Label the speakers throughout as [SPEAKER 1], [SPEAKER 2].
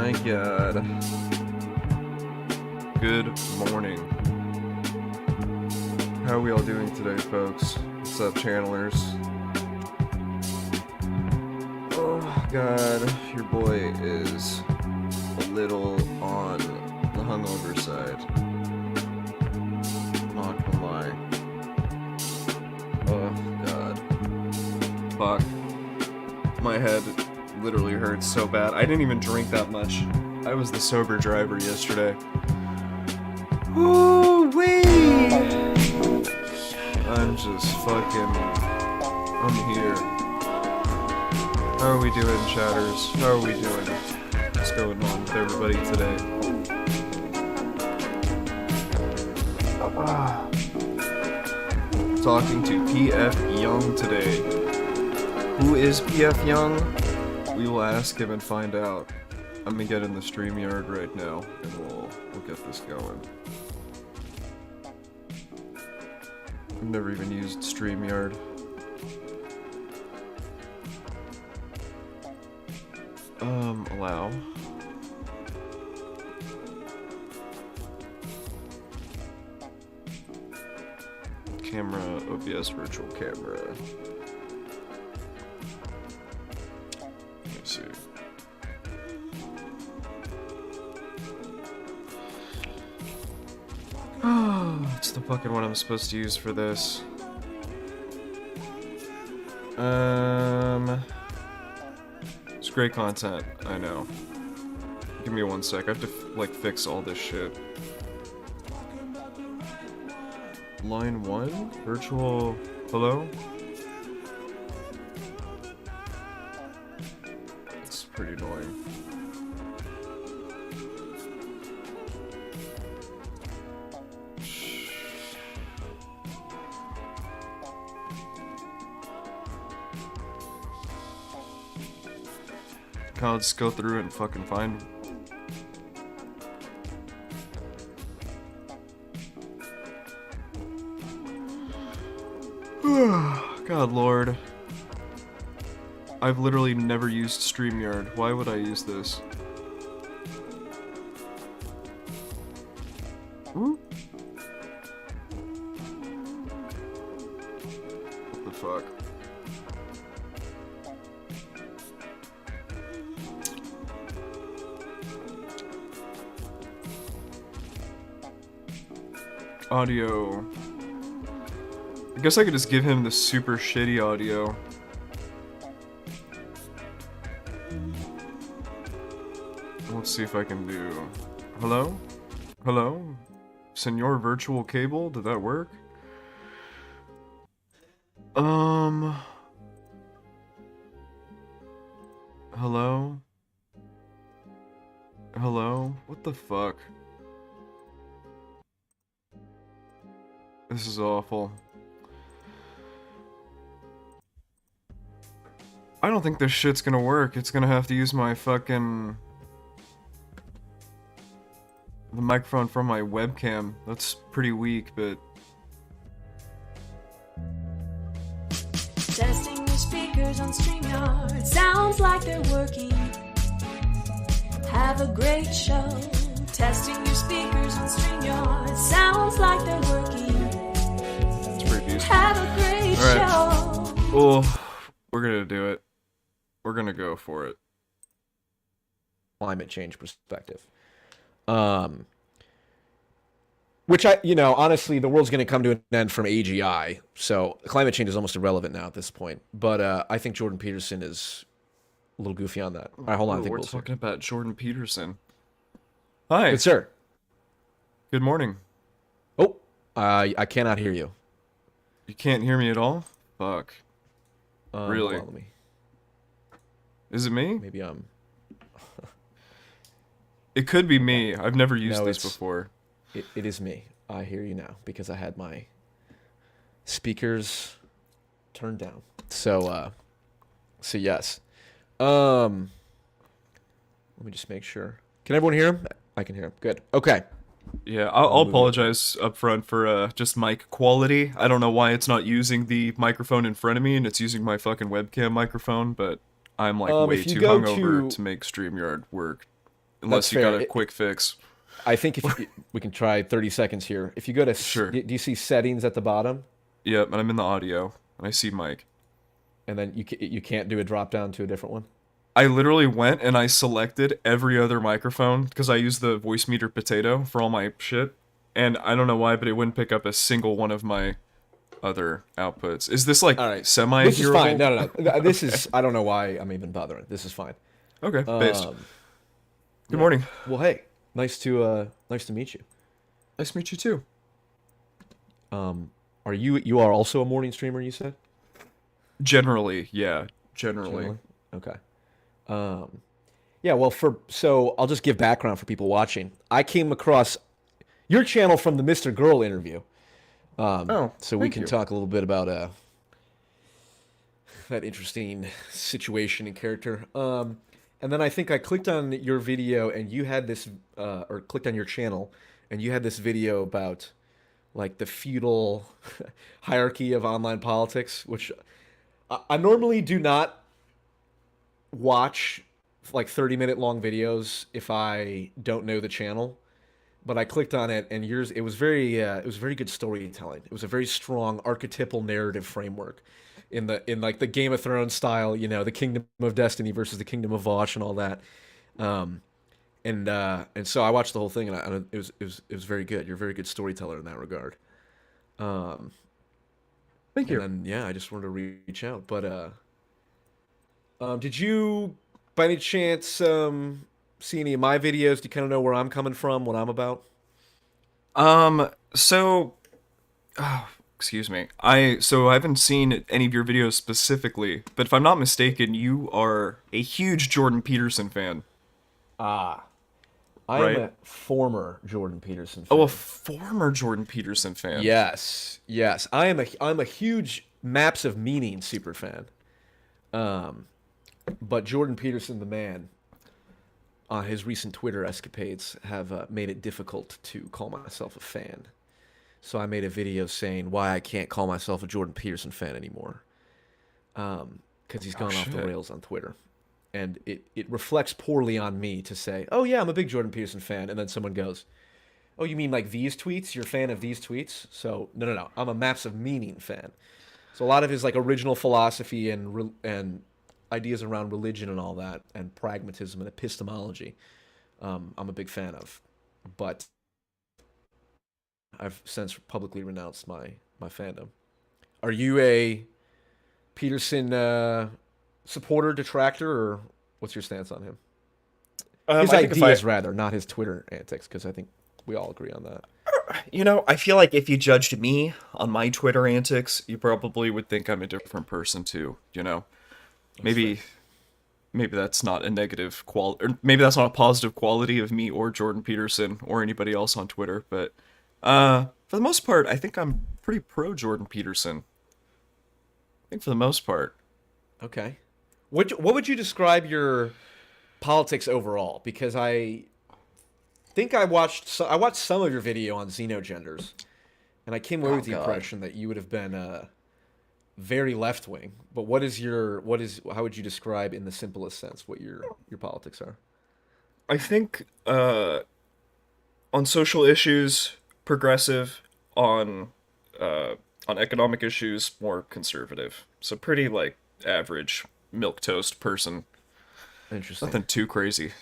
[SPEAKER 1] my god. Good morning. How are we all doing today, folks? What's up, channelers? Oh god, your boy is a little on the hungover side. Not gonna lie. Oh god. Fuck. My head literally hurts so bad. I didn't even drink that much. I was the sober driver yesterday. Woo-wee! I'm just fucking... I'm here. How are we doing, chatters? How are we doing? What's going on with everybody today? Talking to PF Jung today. Who is PF Jung? We will ask him and find out. I'm gonna get in the StreamYard right now, and we'll get this going. I've never even used StreamYard. Allow. Camera, OBS virtual camera. Let me see. Oh, it's the fucking one I'm supposed to use for this. It's great content, I know. Give me one sec, I have to, like, fix all this shit. Line 1? Virtual... Hello? It's pretty annoying. I'll just go through it and fucking find. God lord. I've literally never used StreamYard. Why would I use this? Ooh. What the fuck? Audio. I guess I could just give him the super shitty audio. Let's see if I can do... Hello? Hello? Senor Virtual Cable? Did that work? Hello? Hello? What the fuck? This is awful. I don't think this shit's gonna work. It's gonna have to use my fucking... the microphone from my webcam. That's pretty weak, but...
[SPEAKER 2] Testing your speakers on StreamYard. Sounds like they're working. Have a great show. Testing your speakers on StreamYard. Sounds like they're working.
[SPEAKER 1] It's pretty decent.
[SPEAKER 2] Have a great show.
[SPEAKER 1] Oh, we're gonna do it. We're gonna go for it.
[SPEAKER 3] Climate change perspective. Which honestly, the world's going to come to an end from AGI, so climate change is almost irrelevant now at this point. But I think Jordan Peterson is a little goofy on that. All right, hold on. I think
[SPEAKER 1] we're talking about Jordan Peterson. Hi.
[SPEAKER 3] Good sir.
[SPEAKER 1] Good morning.
[SPEAKER 3] Oh, I cannot hear you.
[SPEAKER 1] You can't hear me at all? Fuck. Really?
[SPEAKER 3] Hold on, let me...
[SPEAKER 1] Is it me?
[SPEAKER 3] Maybe I'm...
[SPEAKER 1] It could be me. I've never used this before.
[SPEAKER 3] It is me. I hear you now because I had my speakers turned down. So yes. Let me just make sure. Can everyone hear him? I can hear him. Good. Okay.
[SPEAKER 1] Yeah, I'll apologize up front for just mic quality. I don't know why it's not using the microphone in front of me and it's using my fucking webcam microphone, but I'm like way too hungover to make StreamYard work Unless you
[SPEAKER 3] fair.
[SPEAKER 1] got a quick fix.
[SPEAKER 3] I think we can try 30 seconds here. If you go to,
[SPEAKER 1] Sure.
[SPEAKER 3] do you see settings at the bottom?
[SPEAKER 1] Yep, and I'm in the audio, and I see Mike.
[SPEAKER 3] And then you can't do a drop down to a different one?
[SPEAKER 1] I literally went and I selected every other microphone because I use the voice meter potato for all my shit. And I don't know why, but it wouldn't pick up a single one of my other outputs. Is this like
[SPEAKER 3] All right.
[SPEAKER 1] semi-hearable?
[SPEAKER 3] This is fine. No. This is, I don't know why I'm even bothering. This is fine.
[SPEAKER 1] Okay, based.
[SPEAKER 3] Um,
[SPEAKER 1] Good morning.
[SPEAKER 3] Well, hey, nice to meet you.
[SPEAKER 1] Nice to meet you too.
[SPEAKER 3] Are you are also a morning streamer, you said?
[SPEAKER 1] Generally, yeah. Generally.
[SPEAKER 3] Okay. Yeah, well, so I'll just give background for people watching. I came across your channel from the mrgirl interview. So we
[SPEAKER 1] thank
[SPEAKER 3] can
[SPEAKER 1] you.
[SPEAKER 3] talk a little bit about that interesting situation and character. And then I think I clicked on your video and you had this, or clicked on your channel and you had this video about like the feudal hierarchy of online politics, which I normally do not watch like 30-minute long videos if I don't know the channel. But I clicked on it, and it was very good storytelling. It was a very strong archetypal narrative framework, in like the Game of Thrones style, the Kingdom of Destiny versus the Kingdom of Vosh and all that. And so I watched the whole thing, and it was very good. You're a very good storyteller in that regard.
[SPEAKER 1] Thank you.
[SPEAKER 3] And then yeah, I just wanted to reach out. But did you, by any chance, see any of my videos? Do you kind of know where I'm coming from, what I'm about?
[SPEAKER 1] So, excuse me. I haven't seen any of your videos specifically, but if I'm not mistaken, you are a huge Jordan Peterson fan.
[SPEAKER 3] I'm
[SPEAKER 1] Right.
[SPEAKER 3] a former Jordan Peterson fan.
[SPEAKER 1] Oh, a former Jordan Peterson fan.
[SPEAKER 3] Yes. I'm a huge Maps of Meaning super fan. But Jordan Peterson, the man, his recent Twitter escapades have made it difficult to call myself a fan. So I made a video saying why I can't call myself a Jordan Peterson fan anymore. Because he's gone off the
[SPEAKER 1] shit.
[SPEAKER 3] rails on Twitter. And it reflects poorly on me to say, oh yeah, I'm a big Jordan Peterson fan. And then someone goes, oh, you mean like these tweets? You're a fan of these tweets? So no. I'm a Maps of Meaning fan. So a lot of his like original philosophy and ideas around religion and all that, and pragmatism and epistemology, I'm a big fan of. But I've since publicly renounced my fandom. Are you a Peterson supporter, detractor, or what's your stance on him? His
[SPEAKER 1] I think
[SPEAKER 3] ideas, rather, not his Twitter antics, because I think we all agree on that.
[SPEAKER 1] I feel like if you judged me on my Twitter antics, you probably would think I'm a different person too, Maybe that's not a negative quality, or maybe that's not a positive quality of me or Jordan Peterson or anybody else on Twitter, but for the most part, I think I'm pretty pro Jordan Peterson. I think for the most part.
[SPEAKER 3] Okay. What would you describe your politics overall? Because I think I watched some of your video on xenogenders, and I came away with the impression that you would have been very left wing. But how would you describe in the simplest sense what your politics are?
[SPEAKER 1] I think on social issues, progressive. On economic issues, more conservative. So pretty like average milquetoast person.
[SPEAKER 3] Interesting.
[SPEAKER 1] Nothing too crazy.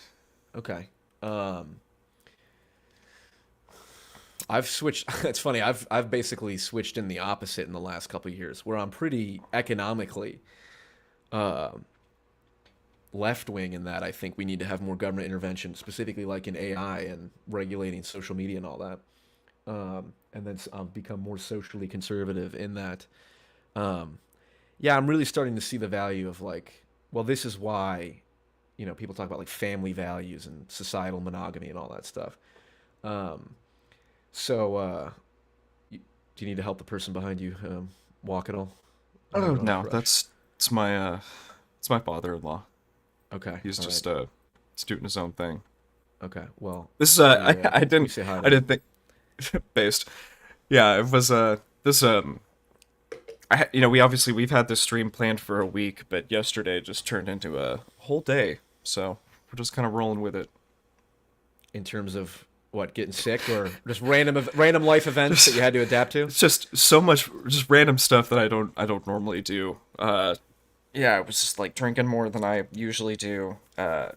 [SPEAKER 3] Okay. I've switched. It's funny. I've basically switched in the opposite in the last couple of years, where I'm pretty economically left wing in that I think we need to have more government intervention, specifically like in AI and regulating social media and all that. And then become more socially conservative in that. Yeah, I'm really starting to see the value of like, well, this is why, people talk about like family values and societal monogamy and all that stuff. So, do you need to help the person behind you walk at all?
[SPEAKER 1] Oh no, it's my father-in-law.
[SPEAKER 3] Okay.
[SPEAKER 1] He's
[SPEAKER 3] all
[SPEAKER 1] just
[SPEAKER 3] right.
[SPEAKER 1] he's doing his own thing.
[SPEAKER 3] Okay. Well,
[SPEAKER 1] This is
[SPEAKER 3] yeah,
[SPEAKER 1] I
[SPEAKER 3] we
[SPEAKER 1] didn't
[SPEAKER 3] say hi to
[SPEAKER 1] I didn't think based. Yeah, it was this we've had this stream planned for a week, but yesterday just turned into a whole day. So we're just kind of rolling with it.
[SPEAKER 3] in terms of what, getting sick or just random life events that you had to adapt to?
[SPEAKER 1] It's just so much, just random stuff that I don't normally do. Yeah, I was just like drinking more than I usually do. Had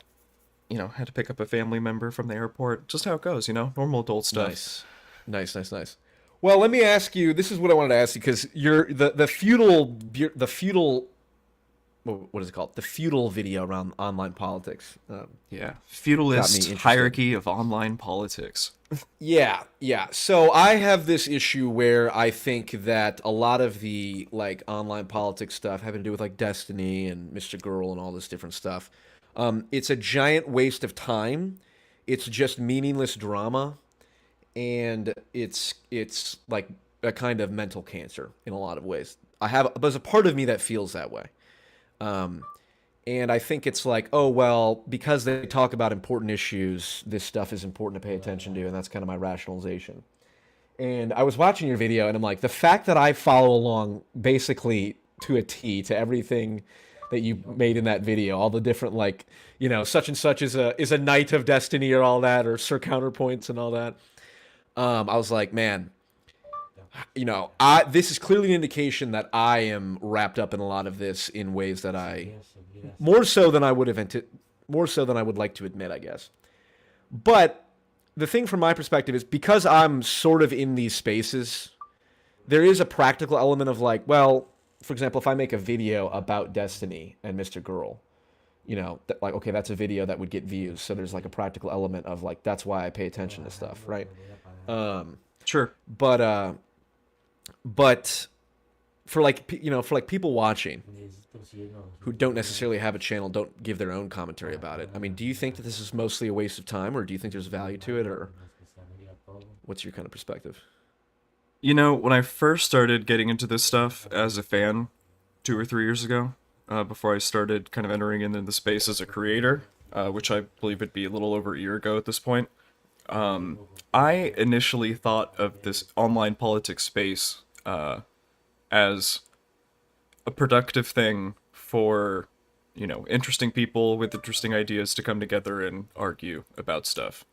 [SPEAKER 1] to pick up a family member from the airport. Just how it goes, normal adult stuff.
[SPEAKER 3] Nice. Well, let me ask you. This is what I wanted to ask you because you're the feudal. What is it called? The feudal video around online politics.
[SPEAKER 1] Yeah,
[SPEAKER 3] Got me
[SPEAKER 1] feudalist
[SPEAKER 3] interested.
[SPEAKER 1] hierarchy of online politics.
[SPEAKER 3] Yeah. So I have this issue where I think that a lot of the like online politics stuff having to do with like Destiny and mrgirl and all this different stuff, it's a giant waste of time. It's just meaningless drama, and it's like a kind of mental cancer in a lot of ways. There's a part of me that feels that way. And I think it's like, oh, well, because they talk about important issues, this stuff is important to pay attention to, and that's kind of my rationalization. And I was watching your video, and I'm like, the fact that I follow along basically to a T to everything that you made in that video, all the different, like, such and such is a knight of destiny or all that, or Sir Counterpoints and all that. I was like, man, this is clearly an indication that I am wrapped up in a lot of this in ways that more so than I would like to admit, I guess. But the thing from my perspective is because I'm sort of in these spaces, there is a practical element of like, well, for example, if I make a video about Destiny and mrgirl, like, okay, that's a video that would get views. So there's like a practical element of like, that's why I pay attention to stuff, right?
[SPEAKER 1] Sure.
[SPEAKER 3] But for like people watching who don't necessarily have a channel, don't give their own commentary about it. I mean, do you think that this is mostly a waste of time, or do you think there's value to it, or what's your kind of perspective?
[SPEAKER 1] When I first started getting into this stuff as a fan 2 or 3 years ago, before I started kind of entering into the space as a creator, which I believe would be a little over a year ago at this point, I initially thought of this online politics space as a productive thing for, interesting people with interesting ideas to come together and argue about stuff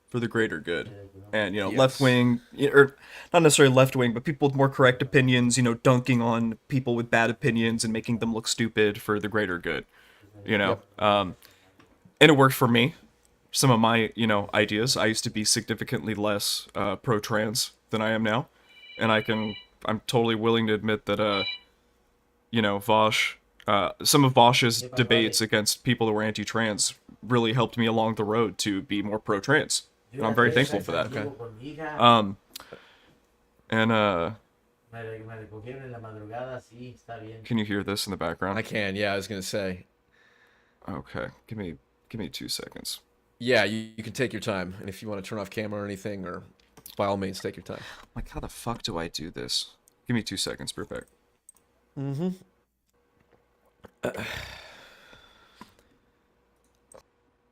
[SPEAKER 1] for the greater good. And,
[SPEAKER 3] Yes.
[SPEAKER 1] left-wing, or not necessarily left-wing, but people with more correct opinions, dunking on people with bad opinions and making them look stupid for the greater good, And it worked for me. Some of my, ideas. I used to be significantly less pro-trans than I am now, and I'm totally willing to admit that, Vosh, some of Vosh's debates against people that were anti-trans really helped me along the road to be more pro-trans, and I'm very thankful for that.
[SPEAKER 3] Okay.
[SPEAKER 1] Can you hear this in the background?
[SPEAKER 3] I can, yeah, I was gonna say.
[SPEAKER 1] Okay, give me 2 seconds.
[SPEAKER 3] Yeah, you can take your time, and if you want to turn off camera or anything, or by all means, take your time.
[SPEAKER 1] Like, how the fuck do I do this? Give me 2 seconds, perfect.
[SPEAKER 3] Mm-hmm.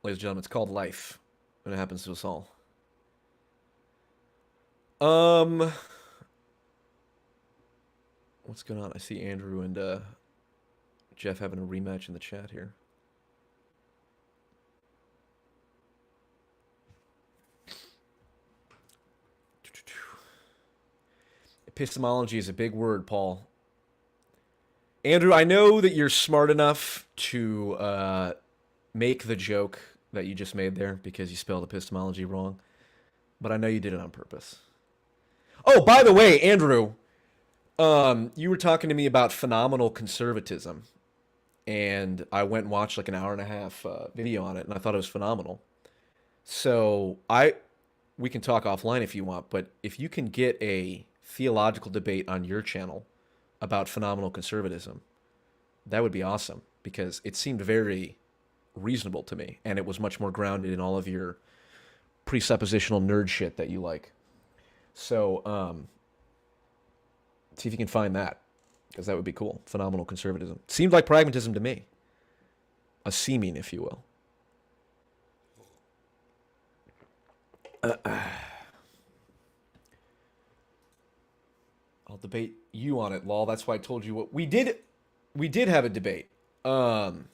[SPEAKER 3] Ladies and gentlemen, it's called life, and it happens to us all. What's going on? I see Andrew and Jeff having a rematch in the chat here. Epistemology is a big word, Paul. Andrew, I know that you're smart enough to make the joke that you just made there because you spelled epistemology wrong, but I know you did it on purpose. Oh, by the way, Andrew, you were talking to me about phenomenal conservatism, and I went and watched like an hour and a half video on it, and I thought it was phenomenal. So we can talk offline if you want, but if you can get a theological debate on your channel about phenomenal conservatism, that would be awesome, because it seemed very reasonable to me, and it was much more grounded in all of your presuppositional nerd shit that you like. So see if you can find that, because that would be cool. Phenomenal conservatism seemed like pragmatism to me, a seeming, if you will. I'll debate you on it, lol. That's why I told you what we did. We did have a debate. Well,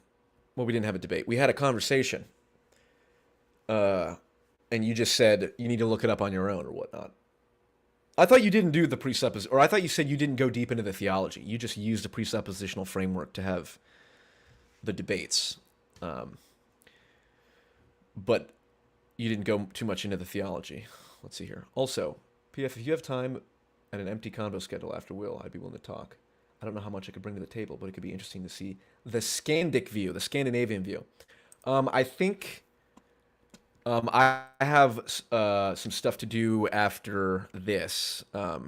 [SPEAKER 3] we didn't have a debate. We had a conversation. and you just said you need to look it up on your own or whatnot. I thought you didn't do the or I thought you said you didn't go deep into the theology. You just used the presuppositional framework to have the debates. But you didn't go too much into the theology. Let's see here. Also, PF, if you have time and an empty convo schedule after Will, I'd be willing to talk. I don't know how much I could bring to the table, but it could be interesting to see the Scandic view, the Scandinavian view. I think I have some stuff to do after this, but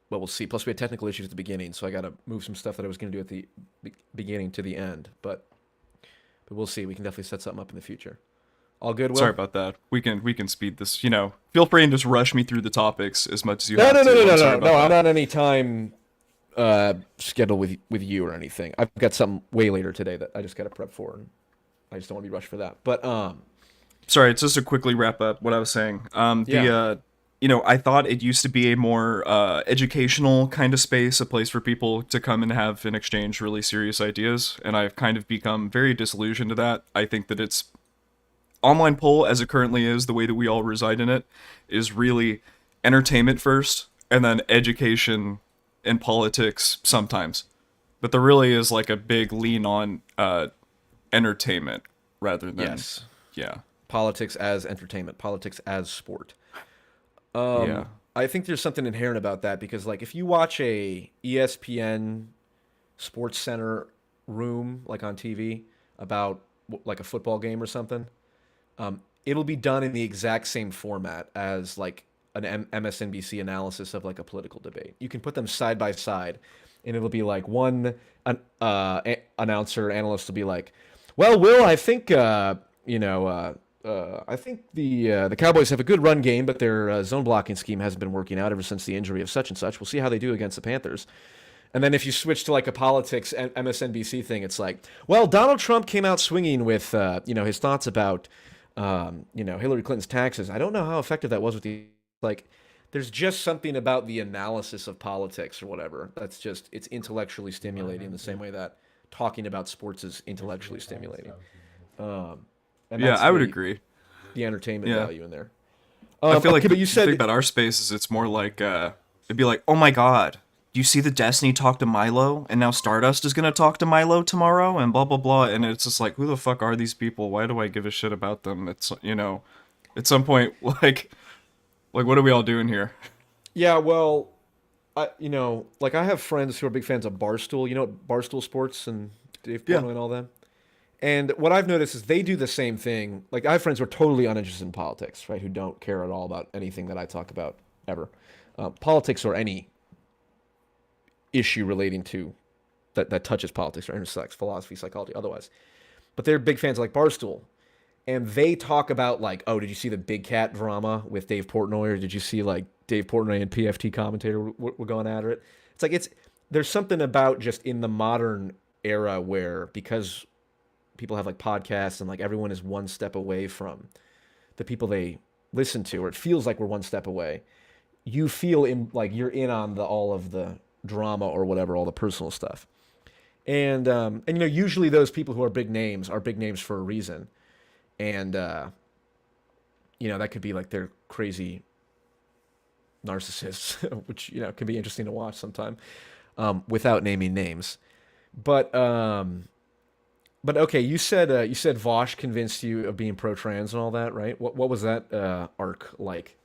[SPEAKER 3] we'll see. Plus, we had technical issues at the beginning, so I got to move some stuff that I was going to do at the beginning to the end. But we'll see. We can definitely set something up in the future. All good, Will?
[SPEAKER 1] Sorry about that. We can speed this. You know, feel free and just rush me through the topics as much as you
[SPEAKER 3] No.
[SPEAKER 1] have to.
[SPEAKER 3] No. I'm not any time scheduled with you or anything. I've got something way later today that I just got to prep for, and I just don't want to be rushed for that. But
[SPEAKER 1] sorry, it's just to quickly wrap up what I was saying. You know, I thought it used to be a more educational kind of space, a place for people to come and have and exchange really serious ideas, and I've kind of become very disillusioned to that. I think that it's online poll, as it currently is, the way that we all reside in it, is really entertainment first, and then education and politics sometimes. But there really is like a big lean on entertainment rather than...
[SPEAKER 3] Yes.
[SPEAKER 1] Yeah.
[SPEAKER 3] Politics as entertainment, politics as sport.
[SPEAKER 1] Yeah.
[SPEAKER 3] I think there's something inherent about that because, like, if you watch a ESPN Sports Center room, like on TV, about like a football game or something, it'll be done in the exact same format as like an MSNBC analysis of like a political debate. You can put them side by side, and it'll be like one analyst will be like, "Well, Will, I think I think the Cowboys have a good run game, but their zone blocking scheme hasn't been working out ever since the injury of such and such. We'll see how they do against the Panthers." And then if you switch to like a politics MSNBC thing, it's like, "Well, Donald Trump came out swinging with his thoughts about Hillary Clinton's taxes. I don't know how effective that was with the like." There's just something about the analysis of politics or whatever that's just it's intellectually stimulating the same way that talking about sports is intellectually stimulating. And
[SPEAKER 1] Yeah,
[SPEAKER 3] that's
[SPEAKER 1] I would agree.
[SPEAKER 3] the entertainment value in there.
[SPEAKER 1] I feel like
[SPEAKER 3] but you
[SPEAKER 1] the
[SPEAKER 3] said
[SPEAKER 1] thing about our space is it's more like it'd be like, "Oh my god, do you see that Destiny talked to Milo, and now Stardust is gonna talk to Milo tomorrow, and blah blah blah." And it's just like, who the fuck are these people? Why do I give a shit about them? It's at some point like what are we all doing here?
[SPEAKER 3] Yeah, well, I have friends who are big fans of Barstool. You know, Barstool Sports and Dave Portnoy and all that. And what I've noticed is they do the same thing. Like, I have friends who are totally uninterested in politics, right? Who don't care at all about anything that I talk about ever, politics or any issue relating to that touches politics or intersects philosophy, psychology, otherwise. But they're big fans of like Barstool. And they talk about like, "Oh, did you see the Big Cat drama with Dave Portnoy, or did you see like Dave Portnoy and PFT commentator were going at it?" It's like there's something about just in the modern era where because people have like podcasts and like everyone is one step away from the people they listen to, or it feels like we're one step away. You feel like you're in on all of the drama or whatever, all the personal stuff. And usually those people who are big names for a reason. And, that could be like they're crazy narcissists, which, can be interesting to watch sometime, without naming names. But okay, you said Vosh convinced you of being pro-trans and all that, right? What was that arc like?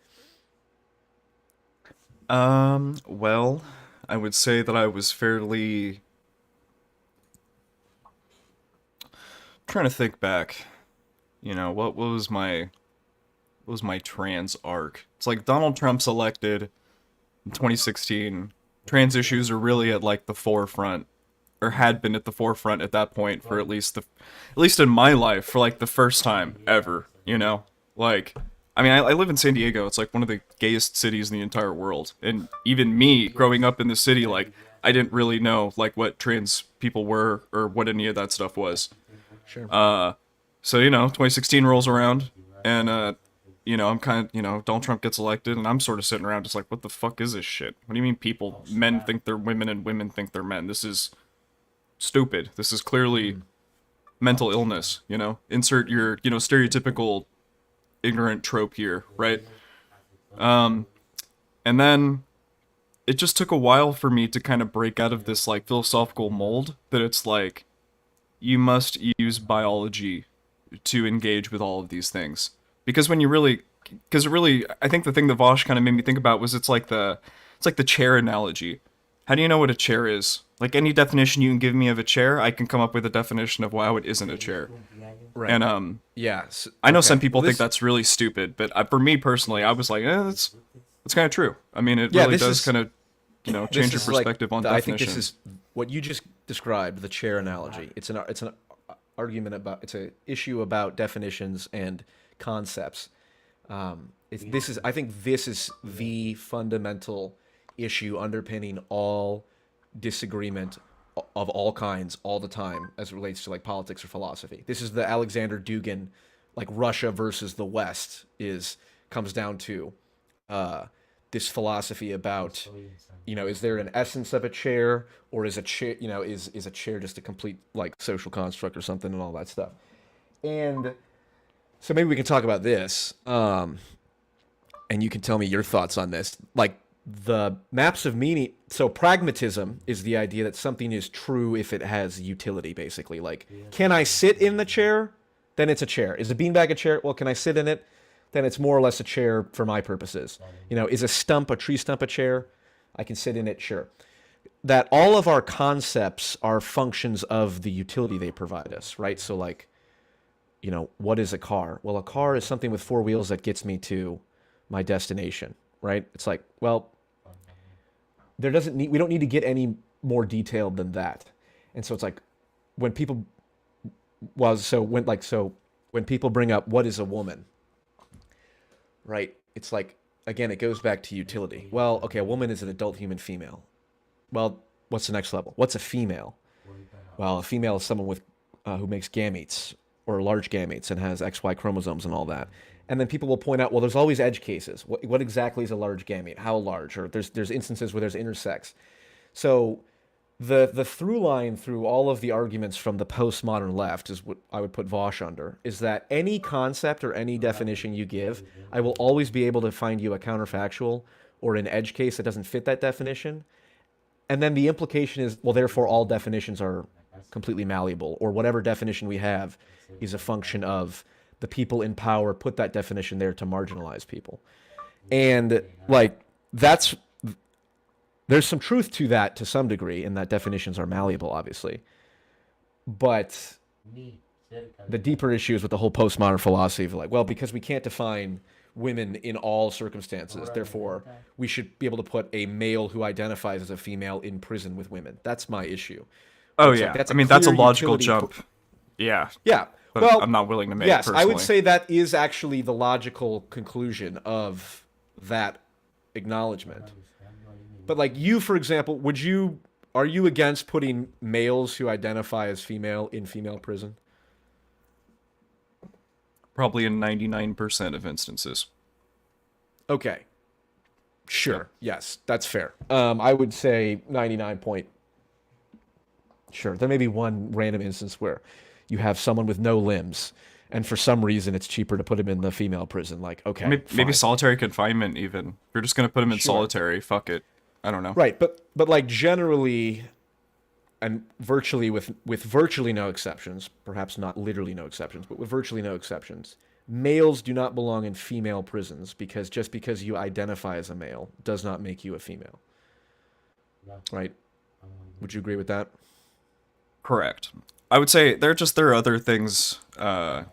[SPEAKER 1] Well, I would say that I was fairly... trying to think back. What was my trans arc? It's like Donald Trump's elected in 2016. Trans issues are really at like the forefront, or had been at the forefront at that point for at least in my life for like the first time ever. Like, I mean, I live in San Diego. It's like one of the gayest cities in the entire world, and even me growing up in the city, like I didn't really know like what trans people were or what any of that stuff was.
[SPEAKER 3] Sure.
[SPEAKER 1] So, 2016 rolls around, and, I'm kind of, Donald Trump gets elected, and I'm sort of sitting around just like, what the fuck is this shit? What do you mean men think they're women and women think they're men? This is stupid. This is clearly mental illness, Insert your, stereotypical ignorant trope here, right? And then it just took a while for me to kind of break out of this like philosophical mold that it's like you must use biology to engage with all of these things. Because when you really, I think the thing that Vosh kind of made me think about was it's like the chair analogy. How do you know what a chair is? Like any definition you can give me of a chair, I can come up with a definition of why it isn't a chair.
[SPEAKER 3] Right.
[SPEAKER 1] And
[SPEAKER 3] Yeah.
[SPEAKER 1] I know
[SPEAKER 3] okay.
[SPEAKER 1] some people
[SPEAKER 3] Well,
[SPEAKER 1] think that's really stupid, but for me personally, I was like, that's kind of true. I mean, it
[SPEAKER 3] Yeah,
[SPEAKER 1] really
[SPEAKER 3] this
[SPEAKER 1] does
[SPEAKER 3] is-
[SPEAKER 1] kind of, change your
[SPEAKER 3] is like
[SPEAKER 1] perspective on
[SPEAKER 3] I
[SPEAKER 1] definitions.
[SPEAKER 3] think this is what you just described, the chair analogy. It's an argument about, it's an issue about definitions and concepts. I think this is the fundamental issue underpinning all disagreement of all kinds all the time as it relates to like politics or philosophy. This is the Alexander Dugin, like Russia versus the West comes down to this philosophy about, is there an essence of a chair, or is a chair, is a chair just a complete like social construct or something, and all that stuff. And so maybe we can talk about this, and you can tell me your thoughts on this. Like the maps of meaning. So pragmatism is the idea that something is true if it has utility, basically. Like, can I sit in the chair? Then it's a chair. Is a beanbag a chair? Well, can I sit in it? Then it's more or less a chair for my purposes. Is a tree stump a chair? I can sit in it, sure. That all of our concepts are functions of the utility they provide us, right? So like, what is a car? Well, a car is something with four wheels that gets me to my destination, right? It's like, well, we don't need to get any more detailed than that. And so it's like when people bring up what is a woman, right? It's like, again, it goes back to utility. Well, okay, a woman is an adult human female. Well, what's the next level? What's a female? Well, a female is someone with who makes gametes or large gametes and has XY chromosomes and all that. And then people will point out, well, there's always edge cases. What exactly is a large gamete? How large? Or there's instances where there's intersex. So the through line through all of the arguments from the postmodern left is what I would put Vosh under, is that any concept or any definition you give, I will always be able to find you a counterfactual or an edge case that doesn't fit that definition. And then the implication is, well, therefore all definitions are completely malleable, or whatever definition we have is a function of the people in power put that definition there to marginalize people. And like there's some truth to that to some degree, in that definitions are malleable, obviously. But the deeper issue is with the whole postmodern philosophy of like, well, because we can't define women in all circumstances, therefore we should be able to put a male who identifies as a female in prison with women. That's my issue.
[SPEAKER 1] Oh,
[SPEAKER 3] It's
[SPEAKER 1] yeah.
[SPEAKER 3] like,
[SPEAKER 1] That's a
[SPEAKER 3] clear
[SPEAKER 1] logical
[SPEAKER 3] utility
[SPEAKER 1] jump. Yeah.
[SPEAKER 3] Yeah.
[SPEAKER 1] But
[SPEAKER 3] Well,
[SPEAKER 1] I'm not willing to make
[SPEAKER 3] yes,
[SPEAKER 1] personally.
[SPEAKER 3] I would say that is actually the logical conclusion of that acknowledgement. But like you, for example, are you against putting males who identify as female in female prison?
[SPEAKER 1] Probably in 99% of instances.
[SPEAKER 3] Okay. Sure. Yes, that's fair. I would say 99 point. Sure. There may be one random instance where you have someone with no limbs, and for some reason it's cheaper to put him in the female prison. Like, okay,
[SPEAKER 1] Maybe
[SPEAKER 3] fine.
[SPEAKER 1] solitary confinement even. If you're just going to put him in
[SPEAKER 3] Sure.
[SPEAKER 1] solitary, fuck it. I don't know.
[SPEAKER 3] Right, but like generally, and virtually with virtually no exceptions, perhaps not literally no exceptions, but with virtually no exceptions, males do not belong in female prisons, because just because you identify as a male does not make you a female. Right? Would you agree with that?
[SPEAKER 1] Correct. I would say there are other things. There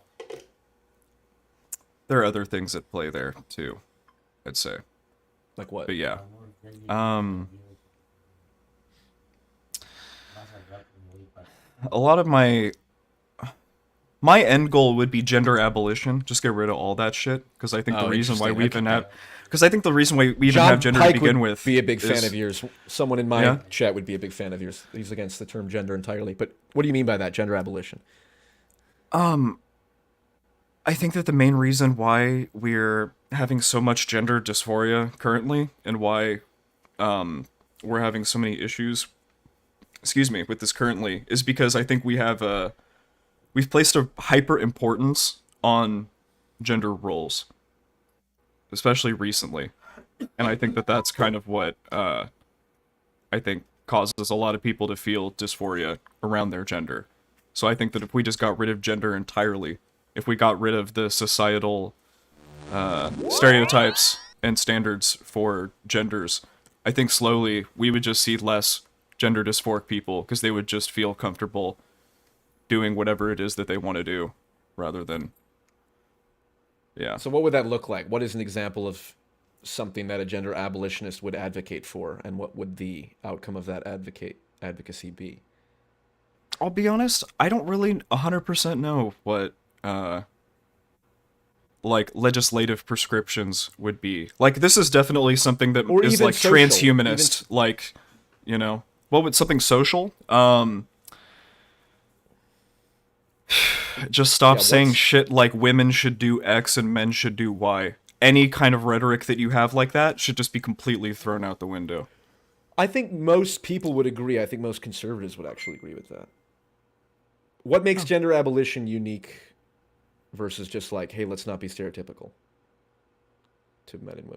[SPEAKER 1] are other things at play there too, I'd say.
[SPEAKER 3] Like what?
[SPEAKER 1] But yeah. A lot of my end goal would be gender abolition. Just get rid of all that shit, because I think the reason why we even have,
[SPEAKER 3] John
[SPEAKER 1] gender
[SPEAKER 3] Pike
[SPEAKER 1] to begin
[SPEAKER 3] would
[SPEAKER 1] with
[SPEAKER 3] be a big fan
[SPEAKER 1] is-
[SPEAKER 3] of yours. Someone in my
[SPEAKER 1] Yeah?
[SPEAKER 3] chat would be a big fan of yours. He's against the term gender entirely. But what do you mean by that, gender abolition?
[SPEAKER 1] I think that the main reason why we're having so much gender dysphoria currently, and why we're having so many issues, with this currently, is because I think we've placed a hyper importance on gender roles, especially recently. And I think that that's kind of what I think causes a lot of people to feel dysphoria around their gender. So I think that if we just got rid of gender entirely, if we got rid of the societal stereotypes and standards for genders, I think slowly we would just see less gender dysphoric people because they would just feel comfortable doing whatever it is that they want to do rather than, yeah.
[SPEAKER 3] So what would that look like? What is an example of something that a gender abolitionist would advocate for, and what would the outcome of that advocacy be?
[SPEAKER 1] I'll be honest, I don't really 100% know what like legislative prescriptions would be. Like, this is definitely something that
[SPEAKER 3] Or
[SPEAKER 1] is
[SPEAKER 3] even
[SPEAKER 1] like
[SPEAKER 3] social,
[SPEAKER 1] transhumanist, like, you know, what would something social? Just stop saying shit like women should do X and men should do Y. Any kind of rhetoric that you have like that should just be completely thrown out the window.
[SPEAKER 3] I think most people would agree. I think most conservatives would actually agree with that. What makes gender abolition unique versus just like, hey, let's not be stereotypical to men and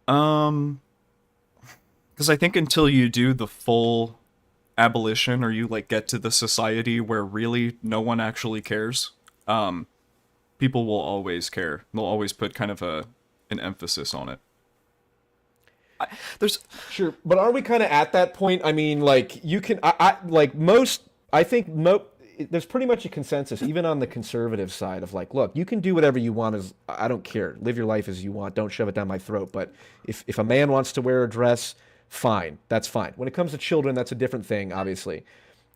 [SPEAKER 3] women?
[SPEAKER 1] Because I think until you do the full abolition, or you like get to the society where really no one actually cares, people will always care. They'll always put kind of an emphasis on it. There's
[SPEAKER 3] Sure, but are we kind of at that point? I mean, like, you can, I like most, I think there's pretty much a consensus, even on the conservative side, of like, look, you can do whatever you want, as I don't care, live your life as you want, don't shove it down my throat. But if a man wants to wear a dress, fine, that's fine. When it comes to children, that's a different thing, obviously.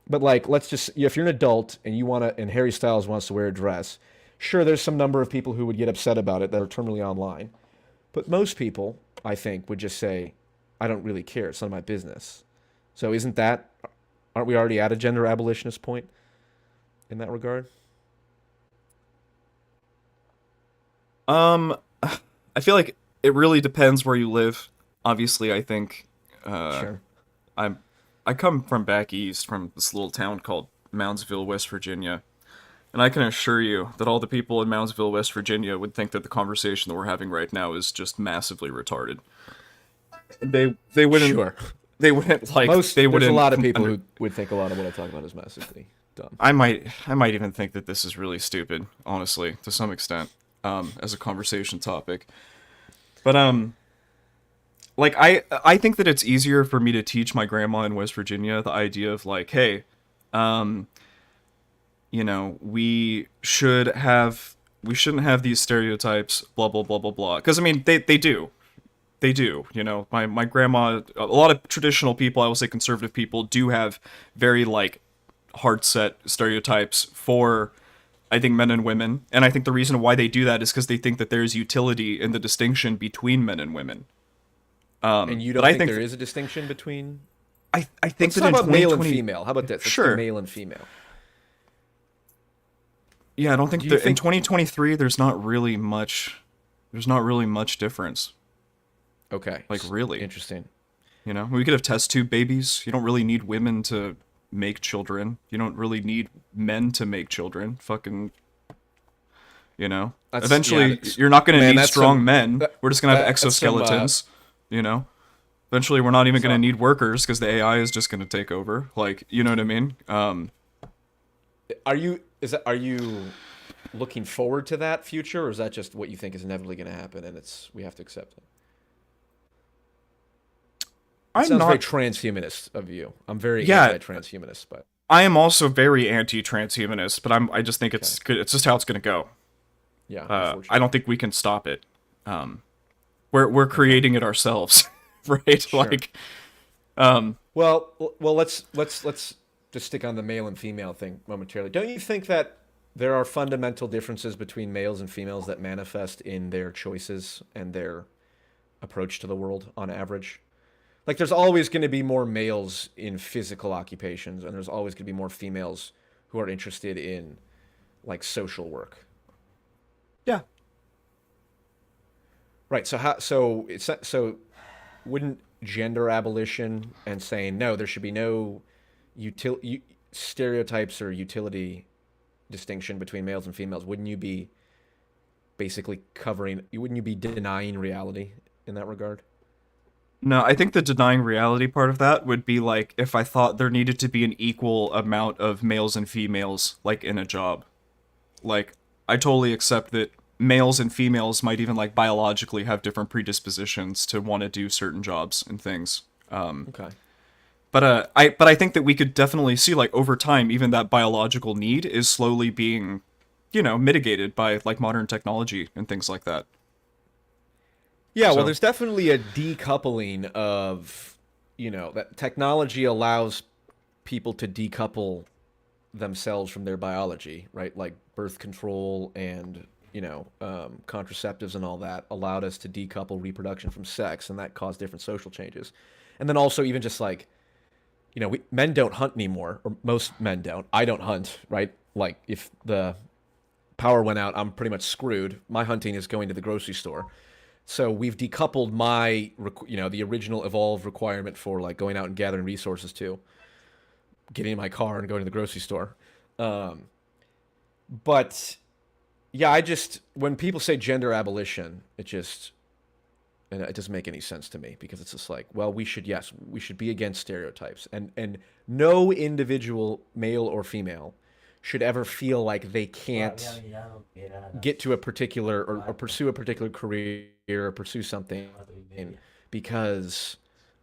[SPEAKER 3] But like, let's just, if you're an adult and you want to, and Harry Styles wants to wear a dress, sure, there's some number of people who would get upset about it that are terminally online. But most people, I think, would just say, I don't really care, it's none of my business. So aren't we already at a gender abolitionist point in that regard?
[SPEAKER 1] I feel like it really depends where you live. Obviously, I think
[SPEAKER 3] Sure.
[SPEAKER 1] I come from back east, from this little town called Moundsville, West Virginia. And I can assure you that all the people in Moundsville, West Virginia would think that the conversation that we're having right now is just massively retarded. They wouldn't.
[SPEAKER 3] Sure.
[SPEAKER 1] They wouldn't like.
[SPEAKER 3] There's a lot of people who would think a lot of what I talk about is massively dumb.
[SPEAKER 1] I might even think that this is really stupid, honestly, to some extent, as a conversation topic. But like I think that it's easier for me to teach my grandma in West Virginia the idea of like, hey, you know, we shouldn't have these stereotypes, blah blah blah blah blah. Because I mean, they do. They do, you know. My grandma, a lot of traditional people, I will say conservative people, do have very like hard set stereotypes for, I think, men and women. And I think the reason why they do that is because they think that there's utility in the distinction between men and women.
[SPEAKER 3] And you don't think there is a distinction between?
[SPEAKER 1] I think
[SPEAKER 3] Let's
[SPEAKER 1] that
[SPEAKER 3] talk
[SPEAKER 1] in
[SPEAKER 3] about male and
[SPEAKER 1] 2020
[SPEAKER 3] female. How about this? Let's
[SPEAKER 1] Sure.
[SPEAKER 3] do male and female.
[SPEAKER 1] Yeah, I don't think
[SPEAKER 3] Do you
[SPEAKER 1] in
[SPEAKER 3] think-
[SPEAKER 1] 2023 there's not really much difference.
[SPEAKER 3] Okay.
[SPEAKER 1] Like, really.
[SPEAKER 3] Interesting.
[SPEAKER 1] You know, we could have test tube babies. You don't really need women to make children. You don't really need men to make children. Fucking, you know. Eventually, you're not going to need strong men. We're just going to have exoskeletons. You know. Eventually, we're not even going to need workers because the AI is just going to take over. Like, you know what I mean?
[SPEAKER 3] Are you looking forward to that future, or is that just what you think is inevitably going to happen, and we have to accept it? Sounds very transhumanist of you. I'm very anti-transhumanist, but
[SPEAKER 1] I am also very anti-transhumanist. But I just think it's good. It's just how it's going to go.
[SPEAKER 3] yeah,
[SPEAKER 1] I don't think we can stop it. We're creating it ourselves, right?
[SPEAKER 3] Sure.
[SPEAKER 1] Like,
[SPEAKER 3] well, let's just stick on the male and female thing momentarily. Don't you think that there are fundamental differences between males and females that manifest in their choices and their approach to the world on average? Like, there's always going to be more males in physical occupations, and there's always going to be more females who are interested in, like, social work.
[SPEAKER 1] yeah.
[SPEAKER 3] Right. So wouldn't gender abolition and saying no, there should be no stereotypes or utility distinction between males and females, wouldn't you be basically wouldn't you be denying reality in that regard?
[SPEAKER 1] No, I think the denying reality part of that would be like if I thought there needed to be an equal amount of males and females, like in a job. Like, I totally accept that males and females might even like biologically have different predispositions to want to do certain jobs and things.
[SPEAKER 3] Okay.
[SPEAKER 1] But I think that we could definitely see like over time, even that biological need is slowly being, mitigated by like modern technology and things like that.
[SPEAKER 3] Yeah, well,
[SPEAKER 1] So-
[SPEAKER 3] there's definitely a decoupling of, that technology allows people to decouple themselves from their biology, right? Like birth control and, contraceptives and all that allowed us to decouple reproduction from sex, and that caused different social changes. And then also even just like, men don't hunt anymore, or most men don't. I don't hunt, right? Like if the power went out, I'm pretty much screwed. My hunting is going to the grocery store. So we've decoupled the original evolved requirement for like going out and gathering resources to getting in my car and going to the grocery store. But yeah, when people say gender abolition, it doesn't make any sense to me, because it's just like, well, we should be against stereotypes, and no individual, male or female, should ever feel like they can't get to a particular or pursue a particular career or pursue something because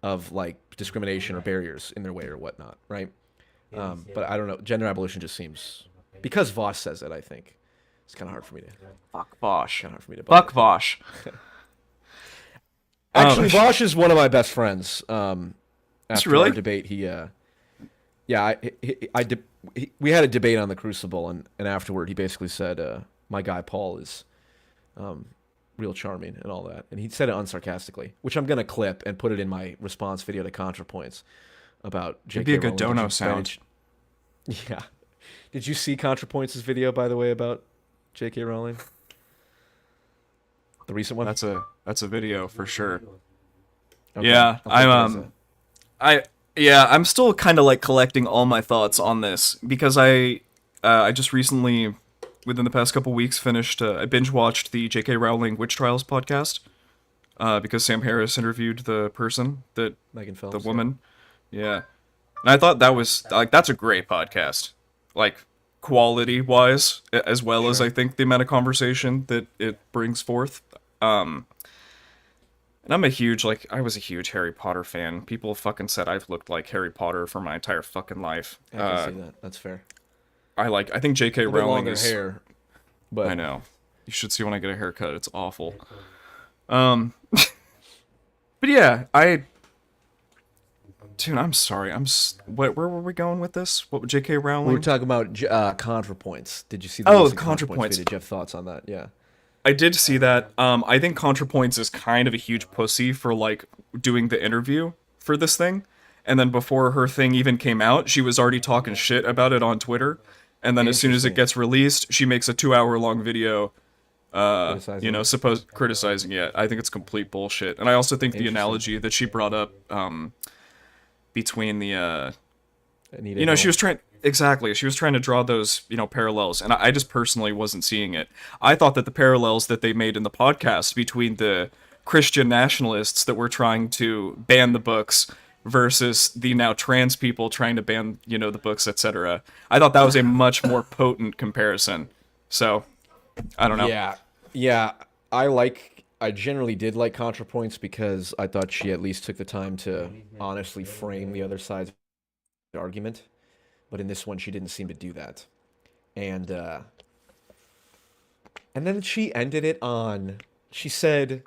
[SPEAKER 3] of like discrimination or barriers in their way or whatnot, right? But I don't know. Gender abolition just seems, because Voss says it, I think it's kind of hard for me to.
[SPEAKER 1] Fuck Vosh.
[SPEAKER 3] Kind of hard for me to.
[SPEAKER 1] Fuck Vosh.
[SPEAKER 3] Actually, Vosh is one of my best friends. After
[SPEAKER 1] really?
[SPEAKER 3] our debate, we had a debate on the Crucible, and afterward he basically said, my guy Paul is real charming and all that. And he said it unsarcastically, which I'm going to clip and put it in my response video to ContraPoints about J.K.
[SPEAKER 1] It'd be a good
[SPEAKER 3] Rowling.
[SPEAKER 1] dono sound.
[SPEAKER 3] Yeah. Did you see ContraPoints' video, by the way, about J.K. Rowling? The recent one?
[SPEAKER 1] That's a video for sure.
[SPEAKER 3] Okay.
[SPEAKER 1] Yeah,
[SPEAKER 3] I'll
[SPEAKER 1] I'm still kind of like collecting all my thoughts on this, because I just recently, within the past couple weeks, I binge watched the J.K. Rowling Witch Trials podcast, because Sam Harris interviewed the person that
[SPEAKER 3] Megan Phelps,
[SPEAKER 1] the woman, yeah. And I thought that was like, that's a great podcast, like quality wise, as well as I think the amount of conversation that it brings forth. And I was a huge Harry Potter fan. People fucking said I've looked like Harry Potter for my entire fucking life.
[SPEAKER 3] I can see that. That's fair.
[SPEAKER 1] I think J.K.
[SPEAKER 3] A bit
[SPEAKER 1] Rowling
[SPEAKER 3] longer
[SPEAKER 1] is.
[SPEAKER 3] hair, but
[SPEAKER 1] I know. You should see when I get a haircut. It's awful. But yeah, Dude, I'm sorry. Where were we going with this? What, J.K. Rowling?
[SPEAKER 3] we were talking about ContraPoints. Did you see
[SPEAKER 1] Oh,
[SPEAKER 3] recent
[SPEAKER 1] ContraPoints.
[SPEAKER 3] video? Did you have thoughts on that? Yeah.
[SPEAKER 1] I did see that. I think ContraPoints is kind of a huge pussy for like doing the interview for this thing. And then before her thing even came out, she was already talking shit about it on Twitter. And then as soon as it gets released, she makes a 2-hour-long video, criticizing it. I think it's complete bullshit. And I also think the analogy that she brought up, between the, she was trying to draw those, parallels. And I just personally wasn't seeing it. I thought that the parallels that they made in the podcast between the Christian nationalists that were trying to ban the books versus the now trans people trying to ban, the books, etc. I thought that was a much more potent comparison. So, I don't know.
[SPEAKER 3] Yeah. I generally did like ContraPoints because I thought she at least took the time to honestly frame the other side's argument. But in this one, she didn't seem to do that. And then she ended it on, she said,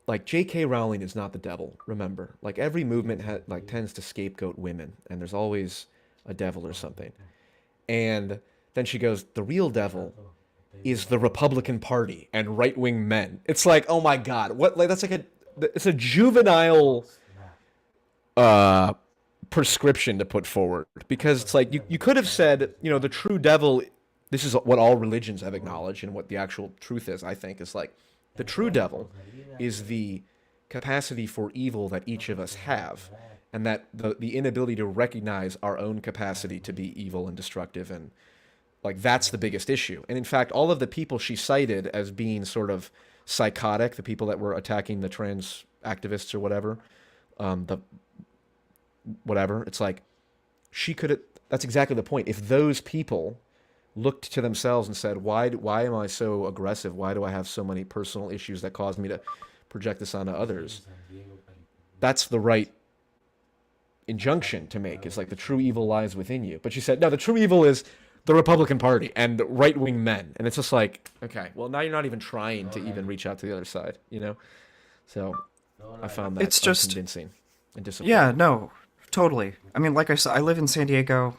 [SPEAKER 3] like, J.K. Rowling is not the devil, remember. Like, every movement tends to scapegoat women, and there's always a devil or something. And then she goes, the real devil is the Republican Party and right-wing men. It's like, oh my God, what? Like, it's a juvenile prescription to put forward, because it's like you could have said, the true devil, this is what all religions have acknowledged, and what the actual truth is, I think, is like the true devil is the capacity for evil that each of us have, and that the inability to recognize our own capacity to be evil and destructive and Like that's the biggest issue. And in fact, all of the people she cited as being sort of psychotic, the people that were attacking the trans activists or whatever, the whatever, it's like she could have. That's exactly the point. If those people looked to themselves and said, why am I so aggressive? Why do I have so many personal issues that cause me to project this onto others? That's the right injunction to make. It's like the true evil lies within you. But she said, no, the true evil is the Republican Party and right-wing men. And it's just like, okay, well, now you're not even trying to even reach out to the other side, you know? So I found that
[SPEAKER 1] It's just
[SPEAKER 3] convincing and disappointing.
[SPEAKER 1] Yeah, no, totally. I mean, like I said, I live in San Diego,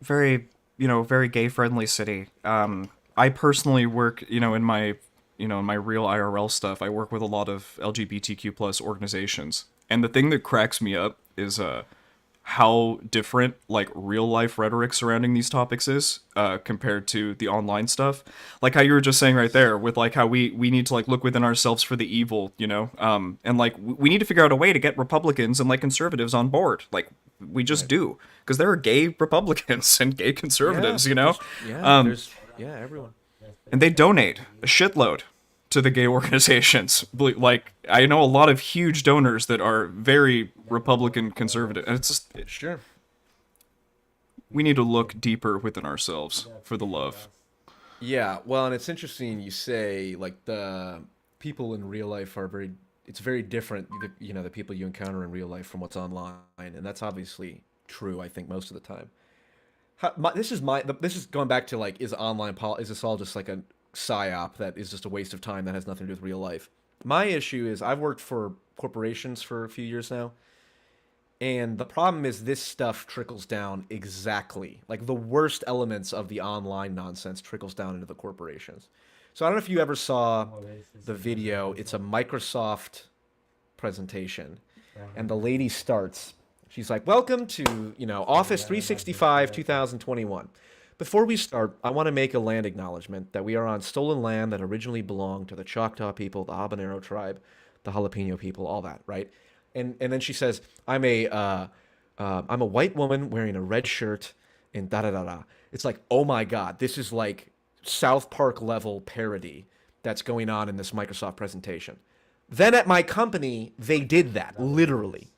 [SPEAKER 1] very, very gay-friendly city. I personally work, in my, in my real IRL stuff, I work with a lot of LGBTQ plus organizations. And the thing that cracks me up is how different, like, real-life rhetoric surrounding these topics is compared to the online stuff. Like how you were just saying right there with, like, how we need to, like, look within ourselves for the evil, and, like, we need to figure out a way to get Republicans and, like, conservatives on board. Like, we just do. Because there are gay Republicans and gay conservatives,
[SPEAKER 3] Everyone.
[SPEAKER 1] And they donate a shitload to the gay organizations. Like, I know a lot of huge donors that are very Republican conservative. And it's just...
[SPEAKER 3] Sure.
[SPEAKER 1] We need to look deeper within ourselves for the love.
[SPEAKER 3] Yeah, well, and it's interesting you say, like, the people in real life are it's very different, the people you encounter in real life from what's online. And that's obviously true, I think, most of the time. This is going back to, like, is this all just like a psyop that is just a waste of time that has nothing to do with real life? My issue is I've worked for corporations for a few years now, and the problem is this stuff trickles down exactly. Like, the worst elements of the online nonsense trickles down into the corporations. So I don't know if you ever saw the video. It's a Microsoft presentation, and the lady starts... She's like, welcome to, Office 365 2021. Before we start, I want to make a land acknowledgement that we are on stolen land that originally belonged to the Choctaw people, the Habanero tribe, the Jalapeno people, all that, right? And then she says, I'm a white woman wearing a red shirt and da-da-da-da. It's like, oh my God, this is like South Park level parody that's going on in this Microsoft presentation. Then at my company, they did that, literally.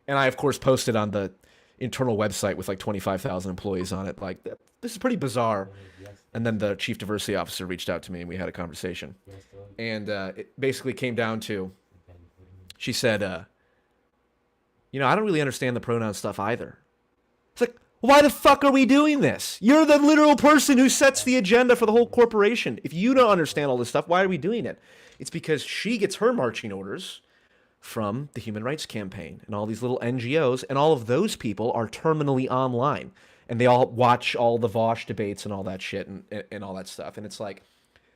[SPEAKER 3] And I, of course, posted on the internal website with like 25,000 employees on it. Like, this is pretty bizarre. And then the chief diversity officer reached out to me and we had a conversation. And it basically came down to, she said, I don't really understand the pronoun stuff either. It's like, why the fuck are we doing this? You're the literal person who sets the agenda for the whole corporation. If you don't understand all this stuff, why are we doing it? It's because she gets her marching orders from the Human Rights Campaign and all these little NGOs, and all of those people are terminally online, and they all watch all the Vosh debates and all that shit and all that stuff. And it's like,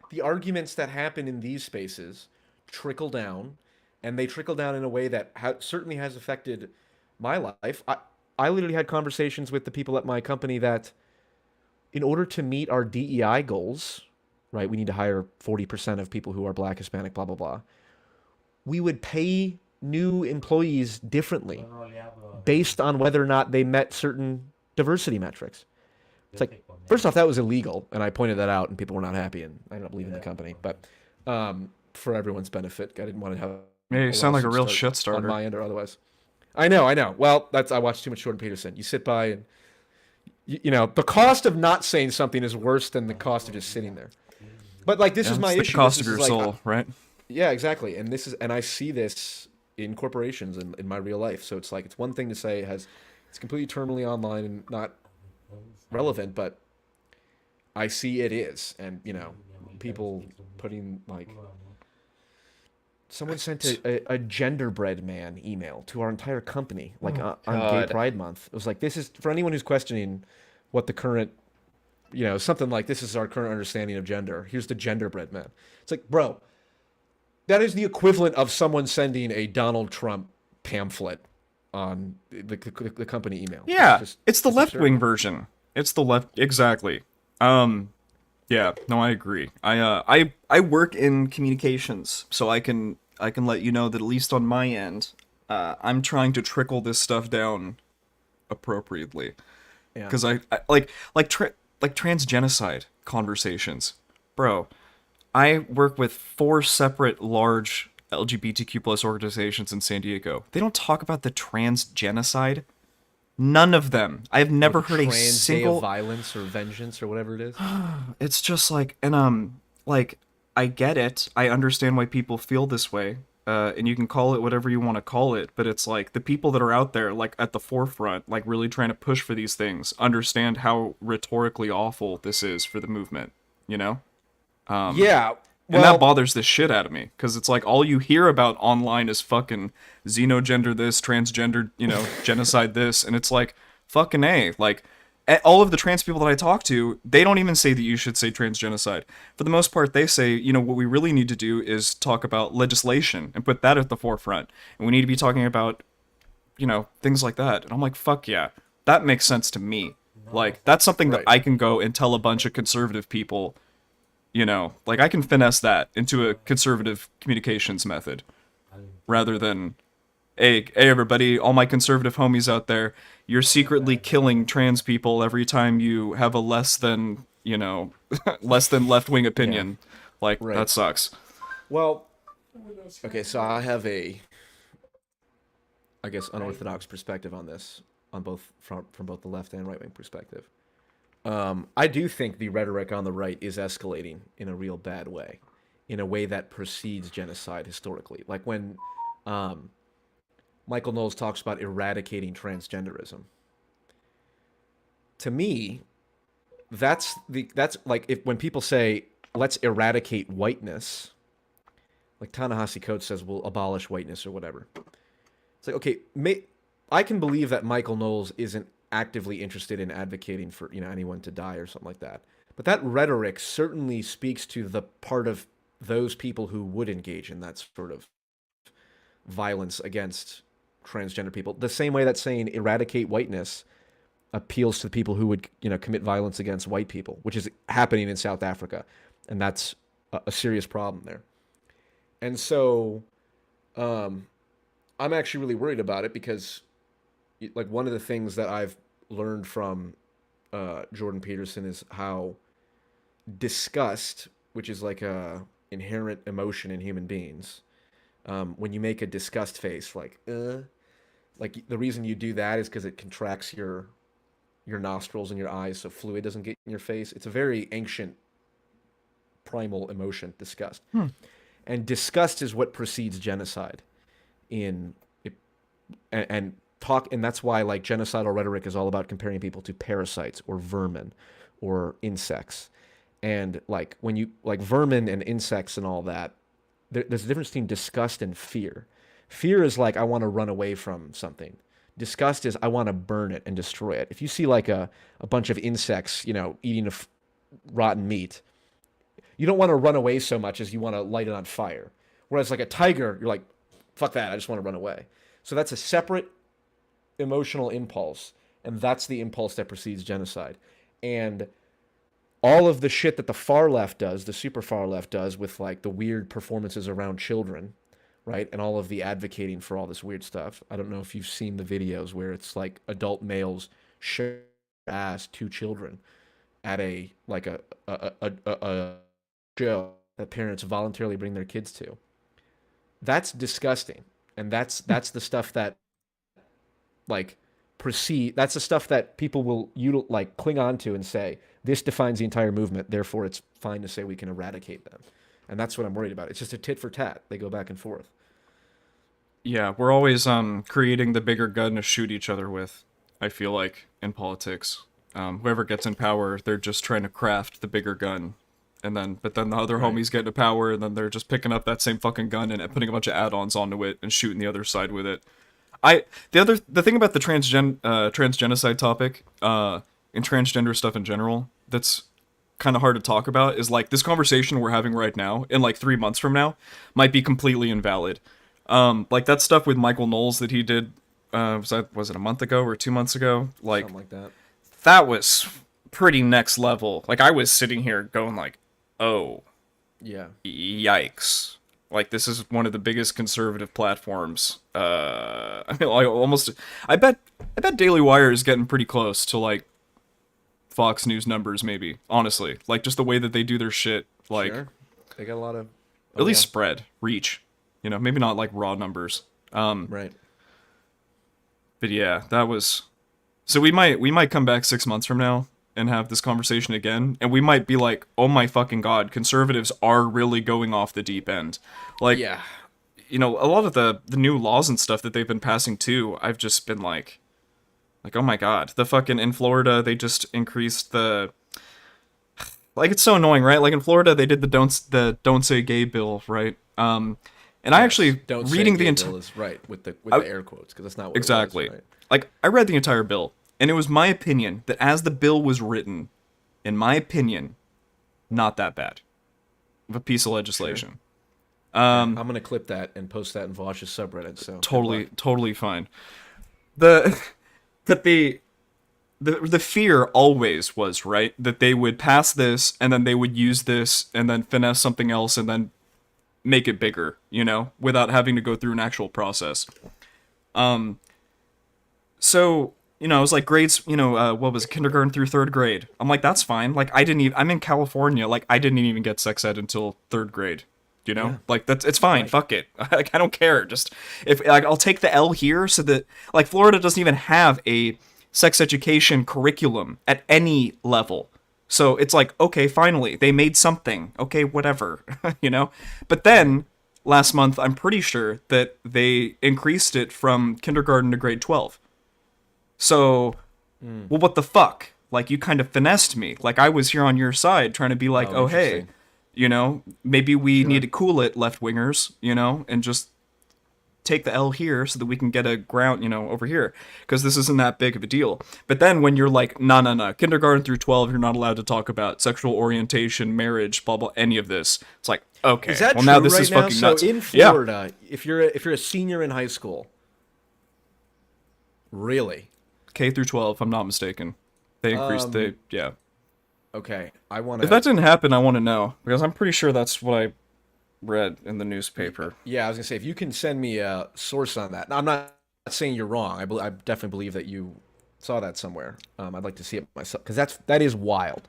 [SPEAKER 3] the arguments that happen in these spaces trickle down, and they trickle down in a way that certainly has affected my life. I literally had conversations with the people at my company that, in order to meet our DEI goals, right, we need to hire 40% of people who are Black, Hispanic, blah, blah, blah. We would pay new employees differently based on whether or not they met certain diversity metrics. It's like, first off, that was illegal, and I pointed that out, and people were not happy, and I ended up leaving the company. But for everyone's benefit, I didn't want to have...
[SPEAKER 1] Yeah, you sound like a real shit starter.
[SPEAKER 3] On my end or otherwise. I know. Well, I watched too much Jordan Peterson. You sit by and... the cost of not saying something is worse than the cost of just sitting there. But, like, this is my issue.
[SPEAKER 1] It's the cost of your soul, right?
[SPEAKER 3] Yeah, exactly. And I see this in corporations and in my real life. So it's like, it's one thing to say it's completely terminally online and not relevant, but I see it is. And, people putting, like, someone sent a genderbread man email to our entire company, like, on Gay Pride Month. It was like, this is, for anyone who's questioning what the current, something like, this is our current understanding of gender. Here's the genderbread man. It's like, bro, that is the equivalent of someone sending a Donald Trump pamphlet on the company email.
[SPEAKER 1] Yeah, it's the left-wing version. It's the left, exactly. Yeah, no, I agree. I work in communications, so I can let you know that at least on my end, I'm trying to trickle this stuff down appropriately.
[SPEAKER 3] Yeah.
[SPEAKER 1] Because like transgenocide conversations. Bro, I work with 4 separate large LGBTQ plus organizations in San Diego. They don't talk about the transgenocide. None of them. I've never heard a
[SPEAKER 3] Trans Day of
[SPEAKER 1] single.
[SPEAKER 3] Violence or Vengeance or whatever it is.
[SPEAKER 1] It's just like, and like, I get it. I understand why people feel this way. And you can call it whatever you want to call it, but it's like the people that are out there, like at the forefront, like really trying to push for these things, understand how rhetorically awful this is for the movement, you know?
[SPEAKER 3] Yeah.
[SPEAKER 1] And that bothers the shit out of me, because it's like all you hear about online is fucking xenogender this, transgender, genocide this, and it's like, fucking A. Like, all of the trans people that I talk to, they don't even say that you should say transgenocide. For the most part, they say, what we really need to do is talk about legislation and put that at the forefront. And we need to be talking about, things like that. And I'm like, fuck yeah. That makes sense to me. Like, that's something that I can go and tell a bunch of conservative people, like I can finesse that into a conservative communications method rather than, hey everybody, all my conservative homies out there, you're secretly killing trans people every time you have a less than left-wing opinion. Like, that sucks.
[SPEAKER 3] Well, okay, so I have a, I guess, unorthodox perspective on this, on both from both the left and right-wing perspective. I do think the rhetoric on the right is escalating in a real bad way, in a way that precedes genocide historically. Like when Michael Knowles talks about eradicating transgenderism. To me, that's like when people say, let's eradicate whiteness, like Ta-Nehisi Coates says, we'll abolish whiteness or whatever. It's like, okay, I can believe that Michael Knowles isn't actively interested in advocating for anyone to die or something like that, but that rhetoric certainly speaks to the part of those people who would engage in that sort of violence against transgender people, the same way that saying eradicate whiteness appeals to the people who would commit violence against white people, which is happening in South Africa, and that's a serious problem there. And so I'm actually really worried about it, because like one of the things that I've learned from Jordan Peterson is how disgust, which is like a inherent emotion in human beings, when you make a disgust face, like the reason you do that is because it contracts your nostrils and your eyes so fluid doesn't get in your face. It's a very ancient primal emotion, disgust. And disgust is what precedes genocide and that's why like genocidal rhetoric is all about comparing people to parasites or vermin or insects. And like when you like vermin and insects and all that, there's a difference between disgust and fear. Fear is like, I want to run away from something. Disgust is, I want to burn it and destroy it. If you see like a bunch of insects, eating rotten meat, you don't want to run away so much as you want to light it on fire. Whereas like a tiger, you're like, fuck that, I just want to run away. So that's a separate emotional impulse, and that's the impulse that precedes genocide. And all of the shit that the far left does, the super far left does, with like the weird performances around children, right, and all of the advocating for all this weird stuff. I don't know if you've seen the videos where it's like adult males show ass to children at a show that parents voluntarily bring their kids to. That's disgusting, and that's the stuff that that's the stuff that people will cling on to and say, this defines the entire movement, therefore it's fine to say we can eradicate them. And that's what I'm worried about. It's just a tit for tat. They go back and forth.
[SPEAKER 1] Yeah, we're always creating the bigger gun to shoot each other with, I feel like, in politics. Whoever gets in power, they're just trying to craft the bigger gun. But then the other homies get into power, and then they're just picking up that same fucking gun and putting a bunch of add-ons onto it and shooting the other side with it. The thing about the transgenocide topic, and transgender stuff in general, that's kind of hard to talk about, is like this conversation we're having right now, in like 3 months from now, might be completely invalid. Like that stuff with Michael Knowles that he did, was it a month ago or 2 months ago? Like,
[SPEAKER 3] something like that.
[SPEAKER 1] That was pretty next level. Like I was sitting here going like, oh,
[SPEAKER 3] yeah,
[SPEAKER 1] yikes. Like, this is one of the biggest conservative platforms. I mean, I bet Daily Wire is getting pretty close to, like, Fox News numbers, maybe, honestly. Like, just the way that they do their shit, like,
[SPEAKER 3] Sure. They got a lot of
[SPEAKER 1] at least spread, reach. You know, maybe not, like, raw numbers.
[SPEAKER 3] right.
[SPEAKER 1] But yeah, that was... So we might come back 6 months from now and have this conversation again, and we might be like, oh my fucking god, conservatives are really going off the deep end. Like,
[SPEAKER 3] Yeah.
[SPEAKER 1] you know, a lot of the new laws and stuff that they've been passing too, I've just been like, oh my god. The fucking, in Florida, they just increased the... Like, it's so annoying, right? Like, in Florida, they did the don't say gay bill, right? And I actually,
[SPEAKER 3] Don't
[SPEAKER 1] reading
[SPEAKER 3] say
[SPEAKER 1] the
[SPEAKER 3] gay
[SPEAKER 1] entire...
[SPEAKER 3] bill is right with the air quotes, because that's not what
[SPEAKER 1] Exactly.
[SPEAKER 3] it was, right?
[SPEAKER 1] Like, I read the entire bill, and it was my opinion that as the bill was written, in my opinion, not that bad of a piece of legislation.
[SPEAKER 3] I'm gonna clip that and post that in Vosh's subreddit. So
[SPEAKER 1] Totally fine. The fear always was, right, that they would pass this, and then they would use this, and then finesse something else, and then make it bigger, you know, without having to go through an actual process. So, you know, it was like grades, you know, what was it, kindergarten through third grade. I'm like, that's fine. Like, I'm in California. Like, I didn't even get sex ed until third grade. You know, like it's fine. Right. Fuck it. Like, I don't care. Just if like I'll take the L here, so that like Florida doesn't even have a sex education curriculum at any level. So it's like, okay, finally they made something. Okay, whatever, you know. But then last month, I'm pretty sure that they increased it from kindergarten to grade 12. So, well, what the fuck? Like, you kind of finessed me. Like, I was here on your side trying to be like, oh hey. You know, maybe we need to cool it, left-wingers, you know, and just take the L here so that we can get a ground, you know, over here. Because this isn't that big of a deal. But then when you're like, no, kindergarten through 12, you're not allowed to talk about sexual orientation, marriage, blah, blah, any of this. It's like, okay,
[SPEAKER 3] is that
[SPEAKER 1] well,
[SPEAKER 3] true
[SPEAKER 1] now this
[SPEAKER 3] right
[SPEAKER 1] is
[SPEAKER 3] now?
[SPEAKER 1] fucking nuts.
[SPEAKER 3] So in Florida, if you're a senior in high school, really?
[SPEAKER 1] K through 12, if I'm not mistaken. They increased yeah.
[SPEAKER 3] Okay, I want to...
[SPEAKER 1] If that didn't happen, I want to know. Because I'm pretty sure that's what I read in the newspaper.
[SPEAKER 3] Yeah, I was going to say, if you can send me a source on that. Now, I'm not saying you're wrong. I definitely believe that you saw that somewhere. I'd like to see it myself. Because that is wild.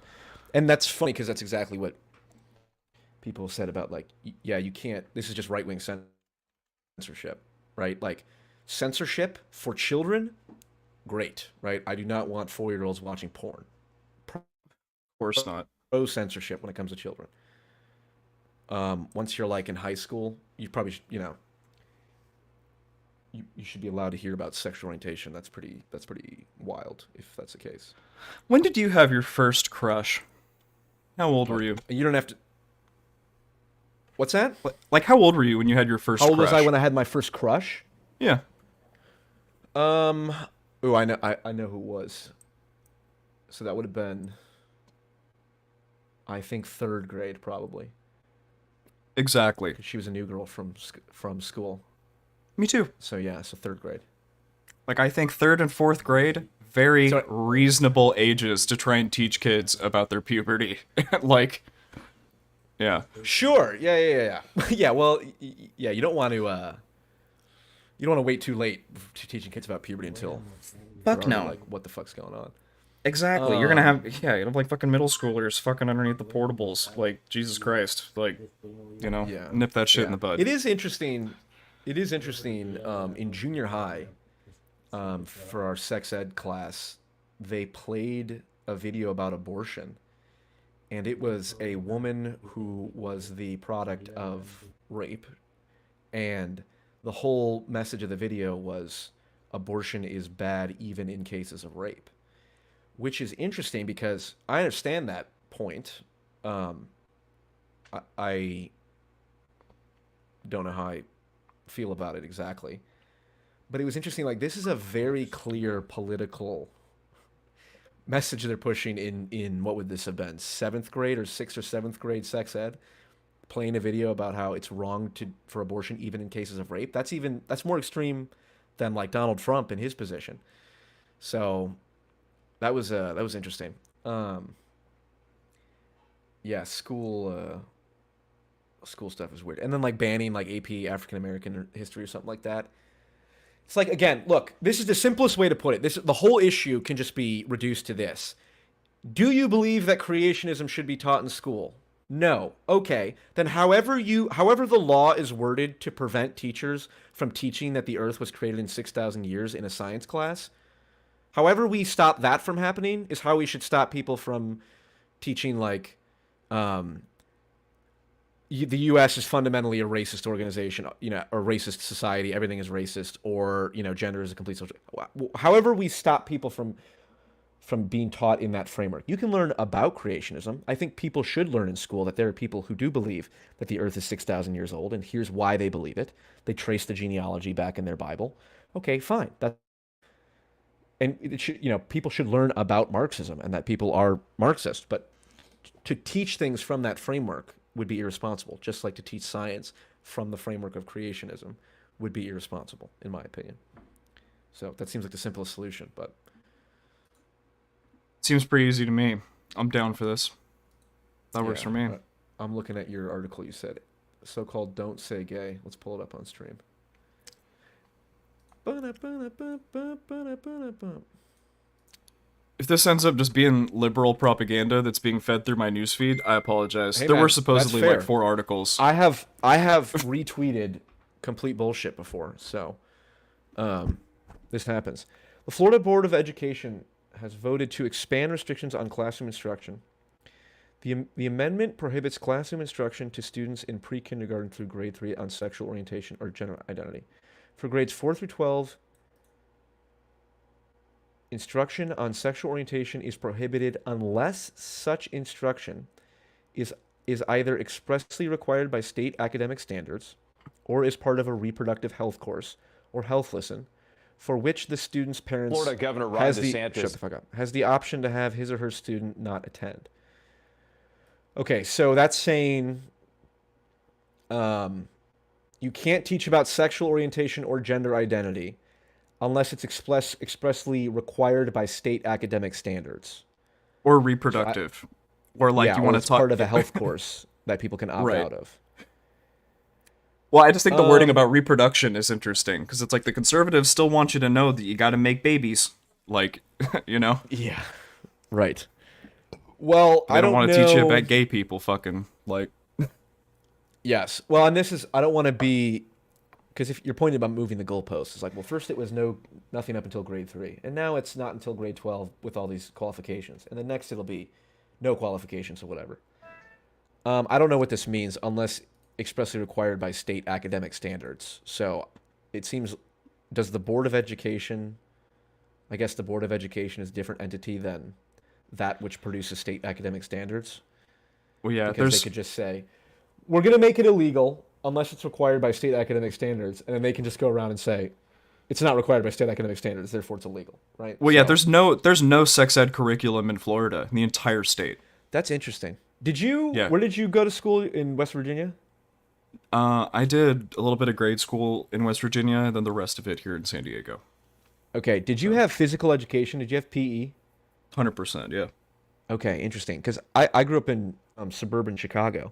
[SPEAKER 3] And that's funny, because that's exactly what people said about, like, yeah, you can't... This is just right-wing censorship, right? Like, censorship for children, great, right? I do not want 4-year-olds watching porn.
[SPEAKER 1] Of course not.
[SPEAKER 3] Pro censorship when it comes to children. Once you're like in high school, you probably you know, you should be allowed to hear about sexual orientation. That's pretty wild if that's the case.
[SPEAKER 1] When did you have your first crush? How old were you?
[SPEAKER 3] You don't have to. What's that?
[SPEAKER 1] Like, how old were you when you had your first crush?
[SPEAKER 3] How old was I when I had my first crush?
[SPEAKER 1] Yeah.
[SPEAKER 3] Oh, I know who it was. So that would have been, I think, third grade, probably.
[SPEAKER 1] Exactly.
[SPEAKER 3] She was a new girl from school.
[SPEAKER 1] Me too.
[SPEAKER 3] So yeah, so third grade.
[SPEAKER 1] Like, I think third and fourth grade, very reasonable ages to try and teach kids about their puberty. Like, yeah.
[SPEAKER 3] Sure. Yeah. Yeah. Well, yeah. You don't want to wait too late to teaching kids about puberty until.
[SPEAKER 1] Fuck no.
[SPEAKER 3] Like, what the fuck's going on?
[SPEAKER 1] Exactly. You're gonna have like fucking middle schoolers fucking underneath the portables. Like, Jesus Christ. Like, you know, nip that shit in the bud.
[SPEAKER 3] It is interesting. In junior high, for our sex ed class, they played a video about abortion, and it was a woman who was the product of rape, and the whole message of the video was abortion is bad even in cases of rape. Which is interesting because I understand that point. I don't know how I feel about it exactly. But it was interesting, like, this is a very clear political message they're pushing in what would this have been? 7th grade or 6th or 7th grade sex ed? Playing a video about how it's wrong for abortion even in cases of rape. That's more extreme than, like, Donald Trump in his position. So... That was interesting. Yeah, school stuff is weird. And then, like, banning, like, AP African American history or something like that. It's like, again, look, this is the simplest way to put it. The whole issue can just be reduced to this. Do you believe that creationism should be taught in school? No. Okay. Then however the law is worded to prevent teachers from teaching that the earth was created in 6,000 years in a science class, however we stop that from happening is how we should stop people from teaching like the U.S. is fundamentally a racist organization, a racist society. Everything is racist, or gender is a complete social. However, we stop people from being taught in that framework. You can learn about creationism. I think people should learn in school that there are people who do believe that the Earth is 6,000 years old, and here's why they believe it. They trace the genealogy back in their Bible. Okay, fine. And it should, people should learn about Marxism and that people are Marxist, but to teach things from that framework would be irresponsible, just like to teach science from the framework of creationism would be irresponsible, in my opinion. So that seems like the simplest solution, but...
[SPEAKER 1] Seems pretty easy to me. I'm down for this. That works for me.
[SPEAKER 3] I'm looking at your article you said. So-called Don't Say Gay. Let's pull it up on stream.
[SPEAKER 1] If this ends up just being liberal propaganda that's being fed through my newsfeed, I apologize.
[SPEAKER 3] Hey,
[SPEAKER 1] there
[SPEAKER 3] man,
[SPEAKER 1] were supposedly
[SPEAKER 3] that's fair.
[SPEAKER 1] like 4 articles.
[SPEAKER 3] I have retweeted complete bullshit before, so this happens. The Florida Board of Education has voted to expand restrictions on classroom instruction. The amendment prohibits classroom instruction to students in pre-kindergarten through grade 3 on sexual orientation or gender identity. For grades 4 through 12, instruction on sexual orientation is prohibited unless such instruction is either expressly required by state academic standards or is part of a reproductive health course or health lesson for which the student's parents
[SPEAKER 4] Florida Governor Ron DeSantis
[SPEAKER 3] shut the fuck up, has the option to have his or her student not attend. Okay, so that's saying you can't teach about sexual orientation or gender identity unless it's expressly required by state academic standards.
[SPEAKER 1] Or reproductive. Or like you want to talk...
[SPEAKER 3] part of a health course that people can opt out of.
[SPEAKER 1] Well, I just think the wording about reproduction is interesting, because it's like the conservatives still want you to know that you got to make babies. Like,
[SPEAKER 3] Yeah, right. Well,
[SPEAKER 1] I don't want to teach you about gay people fucking, like...
[SPEAKER 3] Yes. Well, and this is... I don't want to be... Because if you're pointing about moving the goalposts, it's like, well, first it was nothing up until grade 3, and now it's not until grade 12 with all these qualifications, and then next it'll be no qualifications or whatever. I don't know what this means unless expressly required by state academic standards. So it seems, does the Board of Education, I guess the Board of Education is a different entity than that which produces state academic standards?
[SPEAKER 1] Well, yeah,
[SPEAKER 3] because they could just say, we're going to make it illegal unless it's required by state academic standards, and then they can just go around and say, it's not required by state academic standards, therefore it's illegal, right?
[SPEAKER 1] Well, yeah, there's no sex ed curriculum in Florida, in the entire state.
[SPEAKER 3] That's interesting. Did you?
[SPEAKER 1] Yeah.
[SPEAKER 3] Where did you go to school in West Virginia?
[SPEAKER 1] I did a little bit of grade school in West Virginia, and then the rest of it here in San Diego.
[SPEAKER 3] Okay. Did you have physical education? Did you have PE?
[SPEAKER 1] 100%, yeah.
[SPEAKER 3] Okay, interesting. Because I grew up in suburban Chicago,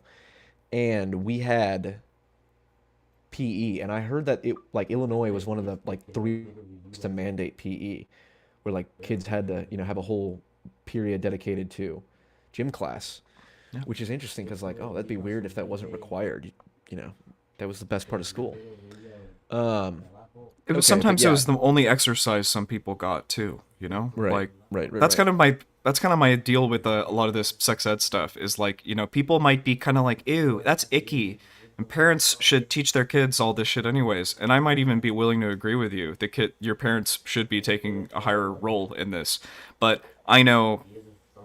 [SPEAKER 3] and we had PE, and I heard that Illinois was one of the 3 to mandate PE, where kids had to have a whole period dedicated to gym class, which is interesting because that'd be weird if that wasn't required. That was the best part of school.
[SPEAKER 1] It was sometimes it was the only exercise some people got too.
[SPEAKER 3] Right.
[SPEAKER 1] That's kind of my deal with a lot of this sex ed stuff is people might be kind of like, ew, that's icky. And parents should teach their kids all this shit anyways. And I might even be willing to agree with you. Your parents should be taking a higher role in this. But I know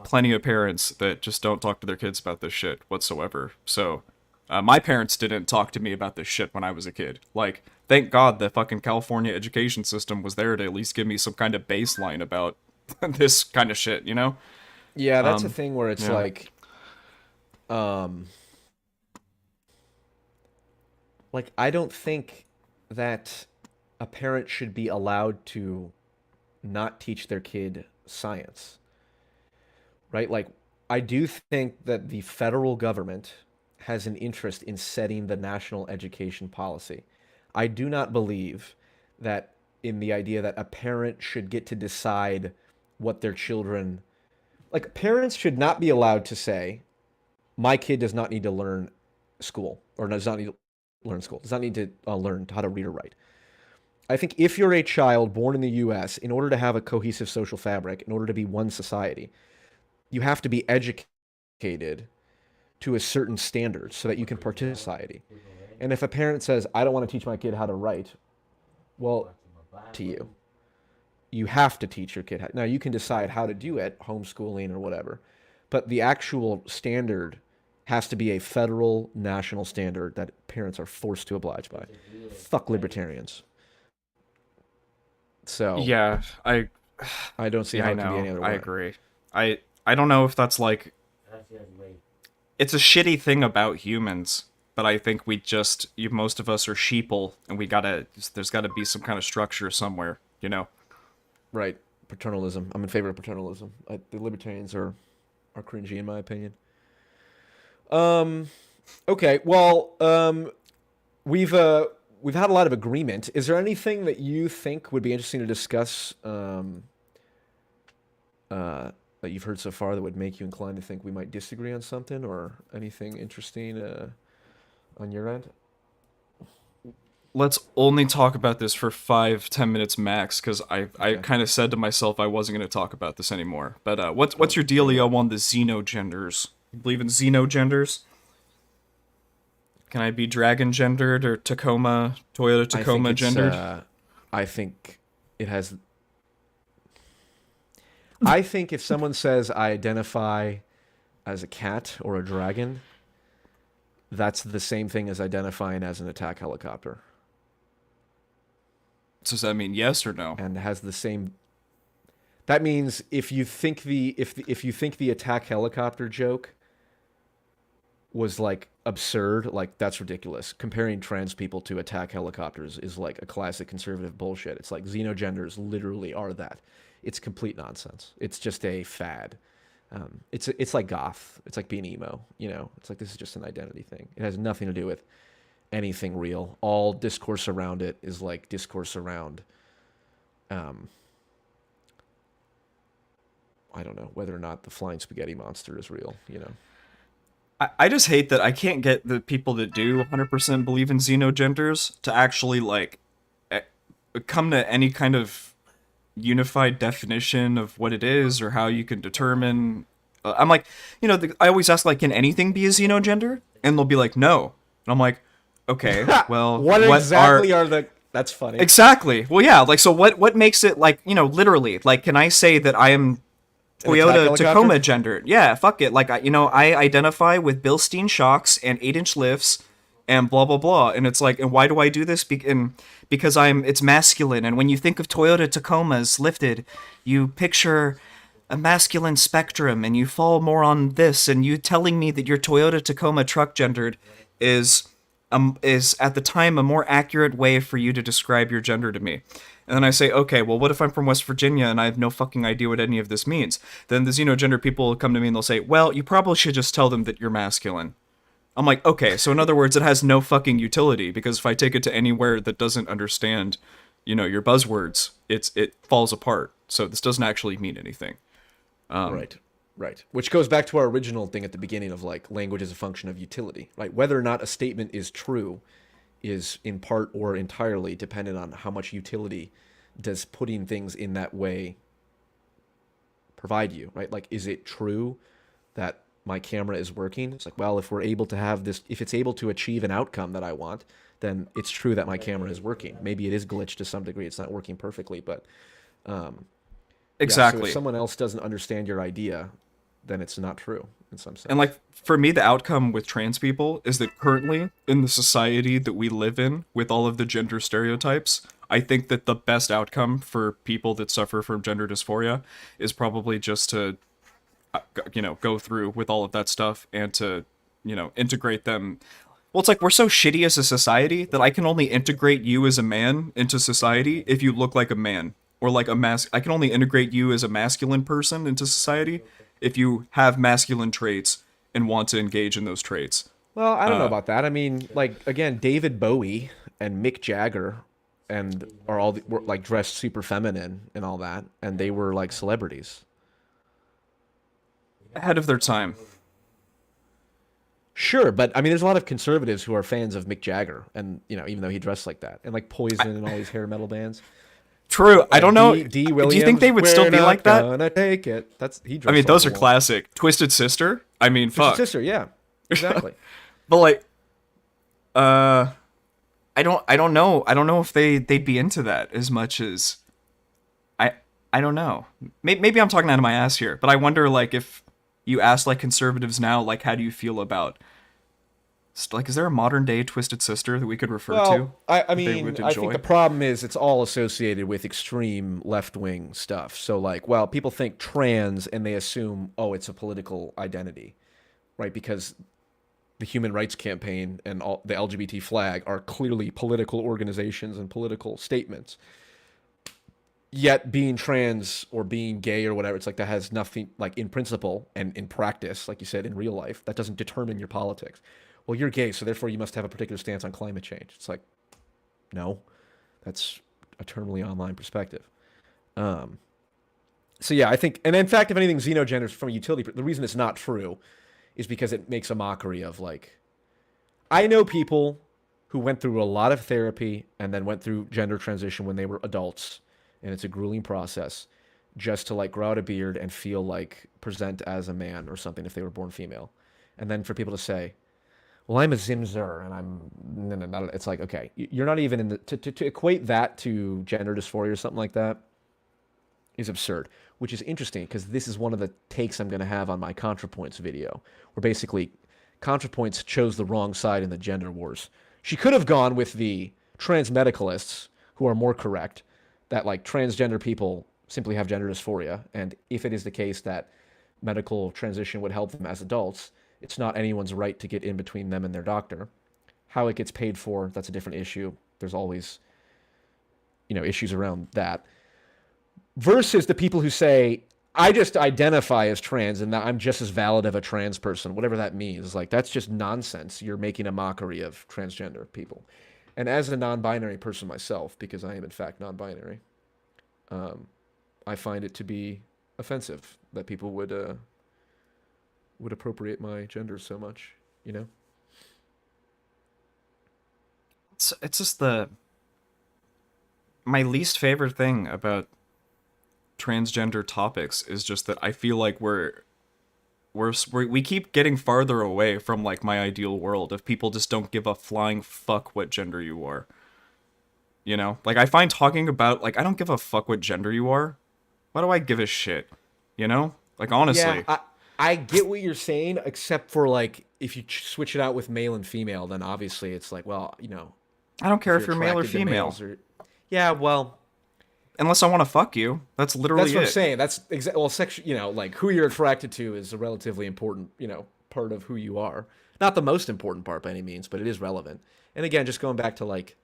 [SPEAKER 1] plenty of parents that just don't talk to their kids about this shit whatsoever. So my parents didn't talk to me about this shit when I was a kid. Thank God the fucking California education system was there to at least give me some kind of baseline about this kind of shit,
[SPEAKER 3] Yeah, that's a thing where it's I don't think that a parent should be allowed to not teach their kid science, right? I do think that the federal government has an interest in setting the national education policy. I do not believe that in the idea that a parent should get to decide what their children like parents should not be allowed to say, my kid does not need to learn school or does not need to learn school, does not need to learn how to read or write. I think if you're a child born in the US, in order to have a cohesive social fabric, in order to be one society, you have to be educated to a certain standard so that you can participate in society. And if a parent says, I don't want to teach my kid how to write, well, to you. You have to teach your kid how. Now, you can decide how to do it, homeschooling or whatever, but the actual standard has to be a federal national standard that parents are forced to oblige by. Fuck libertarians. So
[SPEAKER 1] Yeah,
[SPEAKER 3] I don't see
[SPEAKER 1] yeah,
[SPEAKER 3] how
[SPEAKER 1] I
[SPEAKER 3] it can be
[SPEAKER 1] know.
[SPEAKER 3] any other
[SPEAKER 1] I
[SPEAKER 3] way.
[SPEAKER 1] agree. I don't know if that's like, it's a shitty thing about humans, but I think most of us are sheeple, and there's gotta be some kind of structure somewhere, you know?
[SPEAKER 3] Right. Paternalism. I'm in favor of paternalism. The libertarians are cringy in my opinion. Okay. Well, we've had a lot of agreement. Is there anything that you think would be interesting to discuss that you've heard so far that would make you inclined to think we might disagree on something, or anything interesting on your end?
[SPEAKER 1] Let's only talk about this for 5-10 minutes max, because I kind of said to myself I wasn't going to talk about this anymore. But what's your dealio on the xenogenders? You believe in xenogenders? Can I be dragon gendered or Toyota Tacoma gendered?
[SPEAKER 3] I think it has. I think if someone says I identify as a cat or a dragon, that's the same thing as identifying as an attack helicopter.
[SPEAKER 1] So does that mean yes or no?
[SPEAKER 3] And has the same. That means if you think if you think the attack helicopter joke was like absurd, like that's ridiculous. Comparing trans people to attack helicopters is like a classic conservative bullshit. It's like xenogenders literally are that. It's complete nonsense. It's just a fad. It's like goth. It's like being emo. You know, it's like this is just an identity thing. It has nothing to do with anything real. All discourse around it is like discourse around, I don't know whether or not the flying spaghetti monster is real. You know.
[SPEAKER 1] I just hate that I can't get the people that do 100% believe in xenogenders to actually like come to any kind of unified definition of what it is or how you can determine. I'm like, I always ask, like, can anything be a xenogender? And they'll be like, no. And I'm like, okay, well,
[SPEAKER 3] what exactly are the? That's funny.
[SPEAKER 1] Exactly. Well, yeah, like, so what makes it, like, literally, like, can I say that I am Toyota Tacoma gendered? Yeah, fuck it. Like, I identify with Bilstein shocks and 8-inch lifts and blah, blah, blah. And it's like, and why do I do this? Because it's masculine. And when you think of Toyota Tacomas lifted, you picture a masculine spectrum and you fall more on this. And you telling me that your Toyota Tacoma truck gendered is at the time a more accurate way for you to describe your gender to me. And then I say, okay, well, what if I'm from West Virginia and I have no fucking idea what any of this means? Then the xenogender people will come to me and they'll say, well, you probably should just tell them that you're masculine. I'm like, okay, so in other words, it has no fucking utility, because if I take it to anywhere that doesn't understand, your buzzwords, it falls apart. So this doesn't actually mean anything.
[SPEAKER 3] Right. Which goes back to our original thing at the beginning of, like, language as a function of utility, right? Whether or not a statement is true is in part or entirely dependent on how much utility does putting things in that way provide you, right? Like, is it true that my camera is working? It's like, well, if we're able to have this, if it's able to achieve an outcome that I want, then it's true that my camera is working. Maybe it is glitched to some degree. It's not working perfectly, but
[SPEAKER 1] exactly.
[SPEAKER 3] Yeah, so if someone else doesn't understand your idea, then it's not true in some sense.
[SPEAKER 1] And, like, for me, the outcome with trans people is that currently, in the society that we live in, with all of the gender stereotypes, I think that the best outcome for people that suffer from gender dysphoria is probably just to, go through with all of that stuff and to, integrate them. Well, it's like we're so shitty as a society that I can only integrate you as a man into society if you look like a man. Or like I can only integrate you as a masculine person into society if you have masculine traits and want to engage in those traits.
[SPEAKER 3] Well, I don't know about that. I mean, like, again, David Bowie and Mick Jagger were like dressed super feminine and all that, and they were like celebrities.
[SPEAKER 1] ahead of their time.
[SPEAKER 3] Sure, but I mean, there's a lot of conservatives who are fans of Mick Jagger, and even though he dressed like that, and like Poison and all these hair metal bands.
[SPEAKER 1] True. I don't know.
[SPEAKER 3] D.
[SPEAKER 1] Do
[SPEAKER 3] Williams,
[SPEAKER 1] you think they would
[SPEAKER 3] we're
[SPEAKER 1] still be
[SPEAKER 3] not
[SPEAKER 1] like that?
[SPEAKER 3] Gonna take it. He
[SPEAKER 1] I
[SPEAKER 3] dressed
[SPEAKER 1] mean, those are
[SPEAKER 3] awful.
[SPEAKER 1] classic. Twisted Sister. I mean,
[SPEAKER 3] Twisted
[SPEAKER 1] fuck.
[SPEAKER 3] Sister, yeah, exactly.
[SPEAKER 1] But like, I don't know. I don't know if they'd be into that as much as I don't know. Maybe I'm talking out of my ass here, but I wonder like if you ask like conservatives now, like how do you feel about like is there a modern day Twisted Sister that we could refer to?
[SPEAKER 3] I
[SPEAKER 1] that they
[SPEAKER 3] mean,
[SPEAKER 1] would
[SPEAKER 3] I think
[SPEAKER 1] enjoy?
[SPEAKER 3] the problem is it's all associated with extreme left-wing stuff. So like, well, people think trans and they assume, oh, it's a political identity, right? Because the Human Rights Campaign and all, the LGBT flag are clearly political organizations and political statements. Yet being trans or being gay or whatever, it's like that has nothing, like in principle and in practice, like you said, in real life, that doesn't determine your politics. Well, you're gay, so therefore you must have a particular stance on climate change. It's like, no, that's a terminally online perspective. So yeah, I think, and in fact, if anything, xenogenders from a utility, the reason it's not true is because it makes a mockery of like, I know people who went through a lot of therapy and then went through gender transition when they were adults, and it's a grueling process just to like grow out a beard and feel like present as a man or something if they were born female. And then for people to say, well, I'm a Zimzer and I'm, no, it's like, okay, you're not even in the, to equate that to gender dysphoria or something like that is absurd, which is interesting because this is one of the takes I'm going to have on my ContraPoints video, where basically ContraPoints chose the wrong side in the gender wars. She could have gone with the trans medicalists who are more correct, that like transgender people simply have gender dysphoria, and if it is the case that medical transition would help them as adults, it's not anyone's right to get in between them and their doctor. How it gets paid for, that's a different issue. There's always, issues around that. Versus the people who say, I just identify as trans and that I'm just as valid of a trans person, whatever that means. Like, that's just nonsense. You're making a mockery of transgender people. And as a non-binary person myself, because I am in fact non-binary, I find it to be offensive that people would appropriate my gender so much,
[SPEAKER 1] It's just my least favorite thing about transgender topics is just that I feel like we keep getting farther away from like my ideal world if people just don't give a flying fuck what gender you are. Like I find talking about like I don't give a fuck what gender you are. Why do I give a shit? Like honestly.
[SPEAKER 3] Yeah, I get what you're saying, except for like if you switch it out with male and female, then obviously it's like, well,
[SPEAKER 1] I don't care if you're male or
[SPEAKER 3] attracted to
[SPEAKER 1] female.
[SPEAKER 3] males yeah, well,
[SPEAKER 1] Unless I want to fuck you. That's literally
[SPEAKER 3] that's what
[SPEAKER 1] it.
[SPEAKER 3] I'm saying. That's well, like who you're attracted to is a relatively important, part of who you are. Not the most important part by any means, but it is relevant. And again, just going back to like,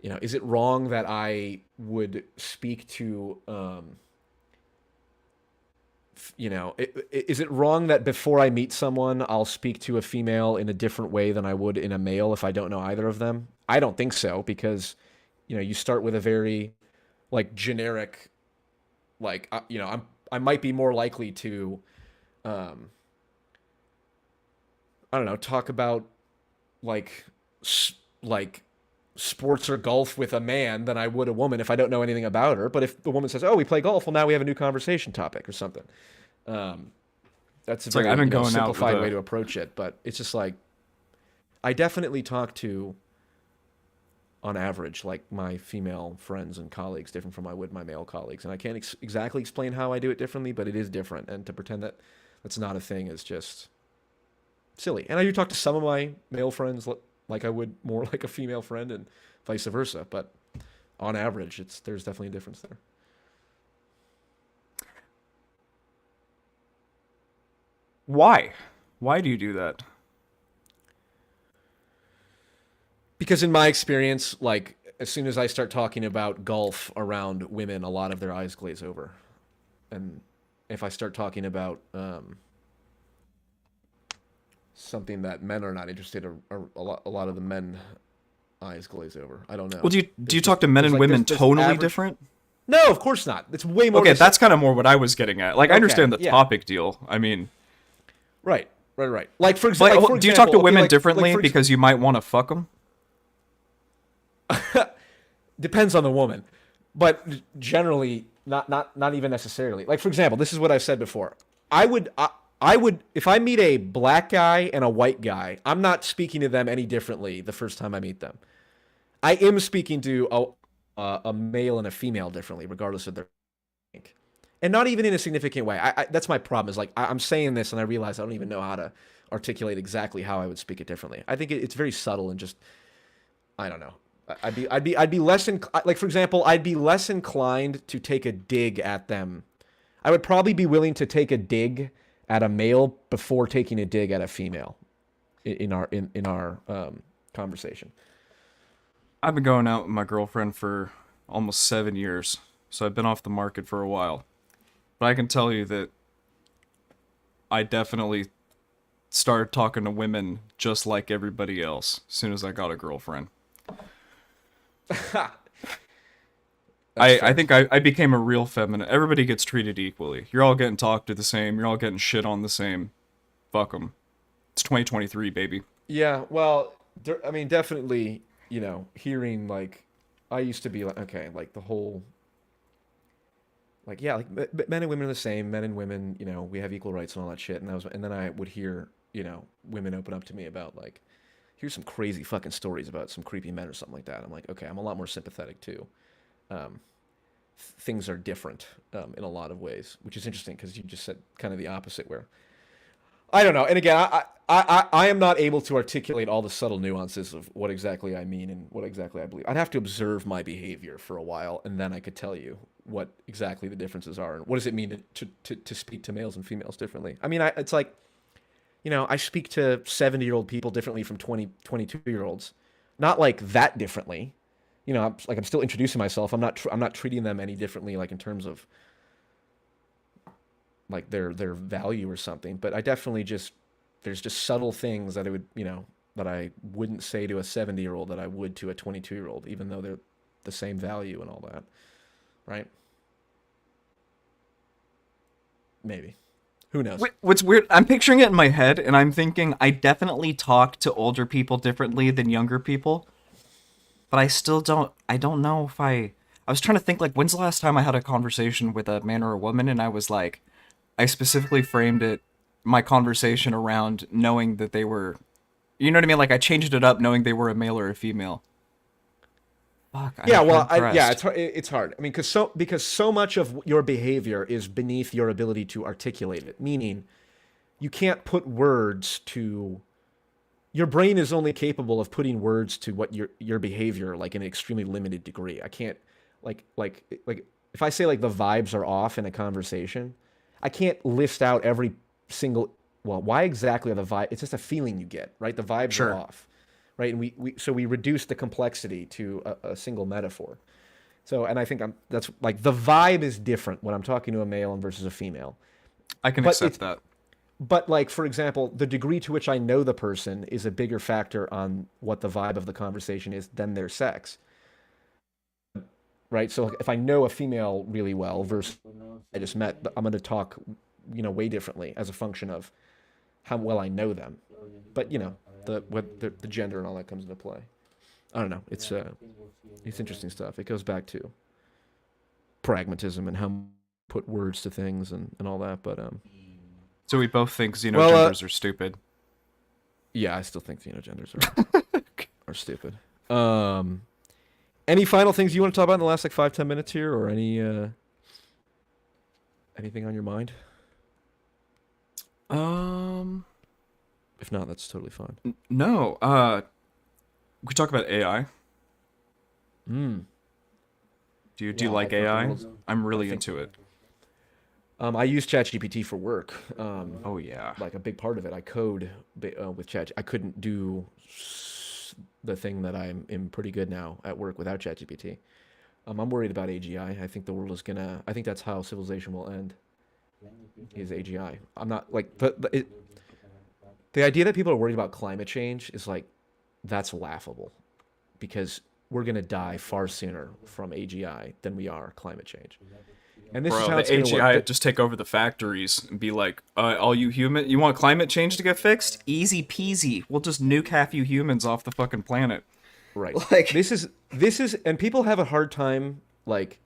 [SPEAKER 3] is it wrong that I would speak to, is it wrong that before I meet someone, I'll speak to a female in a different way than I would in a male if I don't know either of them? I don't think so, because you start with a very like generic, like, I might be more likely to, I don't know, talk about like sports or golf with a man than I would a woman if I don't know anything about her. But if the woman says, oh, we play golf, well, now we have a new conversation topic or something. That's a very
[SPEAKER 1] I've been going out
[SPEAKER 3] simplified
[SPEAKER 1] with
[SPEAKER 3] way to approach it. But it's just like, I definitely talk to, on average, like my female friends and colleagues different from I would my male colleagues. And I can't exactly explain how I do it differently, but it is different. And to pretend that that's not a thing is just silly. And I do talk to some of my male friends like I would more like a female friend and vice versa. But on average, there's definitely a difference there.
[SPEAKER 1] Why? Why do you do that?
[SPEAKER 3] Because in my experience, like as soon as I start talking about golf around women, a lot of their eyes glaze over. And if I start talking about something that men are not interested in, a lot of the men eyes glaze over. I don't know.
[SPEAKER 1] Well, do you talk to men and women tonally different?
[SPEAKER 3] No, of course not. It's way more.
[SPEAKER 1] Okay, that's kind of more what I was getting at. Like, I understand the
[SPEAKER 3] yeah.
[SPEAKER 1] topic deal. I mean,
[SPEAKER 3] right. Like for
[SPEAKER 1] like,
[SPEAKER 3] example,
[SPEAKER 1] do you talk to women
[SPEAKER 3] like,
[SPEAKER 1] differently because you might want to fuck them?
[SPEAKER 3] depends on the woman, but generally not even necessarily. Like for example, this is what I've said before. I would if I meet a black guy and a white guy, I'm not speaking to them any differently the first time I meet them. I am speaking to a male and a female differently, regardless of their rank. And not even in a significant way. That's my problem. Is like I'm saying this and I realize I don't even know how to articulate exactly how I would speak it differently. I think it's very subtle and just I don't know. I'd be less like for example, I'd be less inclined to take a dig at them. I would probably be willing to take a dig at a male before taking a dig at a female in our conversation.
[SPEAKER 1] I've been going out with my girlfriend for almost 7 years, so I've been off the market for a while. But I can tell you that I definitely started talking to women just like everybody else as soon as I got a girlfriend. I think I became a real feminine. Everybody gets treated equally. You're all getting talked to the same. You're all getting shit on the same. Fuck them. It's 2023, baby.
[SPEAKER 3] Yeah, well, I mean, definitely, you know, hearing like, I used to be like, okay, like the whole, like, yeah, like men and women are the same. Men and women, you know, we have equal rights and all that shit. And then I would hear, you know, women open up to me about like, here's some crazy fucking stories about some creepy men or something like that. I'm like, okay, I'm a lot more sympathetic too. Things are different in a lot of ways, which is interesting because you just said kind of the opposite where I don't know. And again, I am not able to articulate all the subtle nuances of what exactly I mean and what exactly I believe. I'd have to observe my behavior for a while, and then I could tell you what exactly the differences are and what does it mean to speak to males and females differently. I mean, it's like, you know, I speak to 70-year-old people differently from 22-year-olds, not like that differently. You know, I'm still introducing myself. I'm not treating them any differently, like in terms of like their value or something. But I definitely there's just subtle things that I would, you know, that I wouldn't say to a 70-year-old that I would to a 22-year-old, even though they're the same value and all that, right? Maybe. Who knows?
[SPEAKER 1] What's weird, I'm picturing it in my head, and I'm thinking I definitely talk to older people differently than younger people. But I don't know if I was trying to think, like, when's the last time I had a conversation with a man or a woman, and I was like, I specifically framed my conversation around knowing that they were, you know what I mean? Like, I changed it up knowing they were a male or a female. Fuck.
[SPEAKER 3] Yeah, well, it's hard. I mean, because so much of your behavior is beneath your ability to articulate it, meaning you can't put words to. Your brain is only capable of putting words to what your behavior, like in an extremely limited degree. I can't like if I say like the vibes are off in a conversation, I can't list out every single. Well, why exactly are the vibe? It's just a feeling you get, right? The vibes are off, right? And we reduce the complexity to a single metaphor. So, and I think that's like the vibe is different when I'm talking to a male versus a female.
[SPEAKER 1] I can accept that.
[SPEAKER 3] But like, for example, the degree to which I know the person is a bigger factor on what the vibe of the conversation is than their sex. Right? So if I know a female really well versus I just met, I'm going to talk, you know, way differently as a function of how well I know them. But, you know, the gender and all that comes into play. I don't know. It's interesting stuff. It goes back to pragmatism and how to put words to things and all that. But,
[SPEAKER 1] so we both think xenogenders are stupid.
[SPEAKER 3] Yeah, I still think xenogenders are stupid. Any final things you want to talk about in the last like 5-10 minutes here, or anything on your mind? If not, that's totally fine.
[SPEAKER 1] No. We could talk about AI. Do you like AI? I'm really into it.
[SPEAKER 3] I use ChatGPT for work.
[SPEAKER 1] Oh yeah,
[SPEAKER 3] like a big part of it. I code with Chat. I couldn't do the thing that I'm pretty good now at work without ChatGPT. I'm worried about AGI. I think the world is gonna. I think that's how civilization will end. Is AGI. I'm not like the idea that people are worried about climate change is like that's laughable, because we're going to die far sooner from AGI than we are climate change. And this is
[SPEAKER 1] Bro,
[SPEAKER 3] how
[SPEAKER 1] the
[SPEAKER 3] it's going to
[SPEAKER 1] AGI
[SPEAKER 3] work.
[SPEAKER 1] just take over the factories and be like, all you you want climate change to get fixed? Easy peasy. We'll just nuke half you humans off the fucking planet.
[SPEAKER 3] Right.
[SPEAKER 1] Like,
[SPEAKER 3] This is, and people have a hard time, like,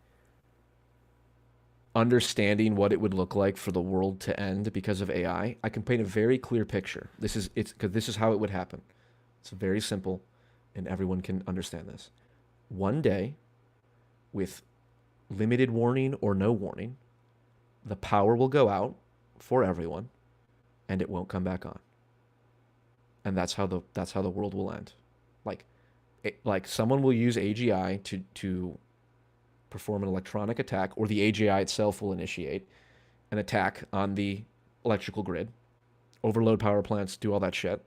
[SPEAKER 3] understanding what it would look like for the world to end because of AI. I can paint a very clear picture. Because this is how it would happen. It's very simple, and everyone can understand this. One day, with limited warning or no warning, the power will go out for everyone, and it won't come back on. And that's how the world will end. Like someone will use AGI to perform an electronic attack, or the AGI itself will initiate an attack on the electrical grid, overload power plants, do all that shit,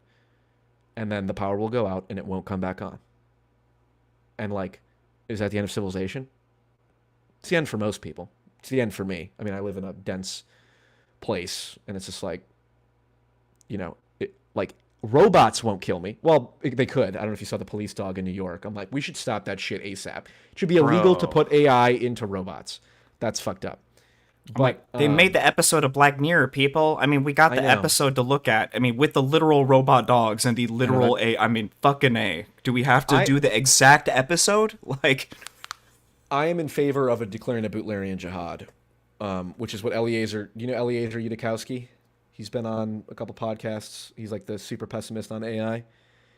[SPEAKER 3] and then the power will go out and it won't come back on. And like, is that the end of civilization? It's the end for most people. It's the end for me. I mean, I live in a dense place, and it's just like, like robots won't kill me. Well, they could. I don't know if you saw the police dog in New York. I'm like, we should stop that shit ASAP. It should be illegal to put AI into robots. That's fucked up. But
[SPEAKER 4] They made the episode of Black Mirror, people. I mean, we got the
[SPEAKER 3] know.
[SPEAKER 4] episode to look at. I mean, with the literal robot dogs and the literal I mean, fucking A. Do we have to do the exact episode? Like,
[SPEAKER 3] I am in favor of declaring a Butlerian jihad, which is what Eliezer, Eliezer Yudikowsky? He's been on a couple podcasts. He's like the super pessimist on AI.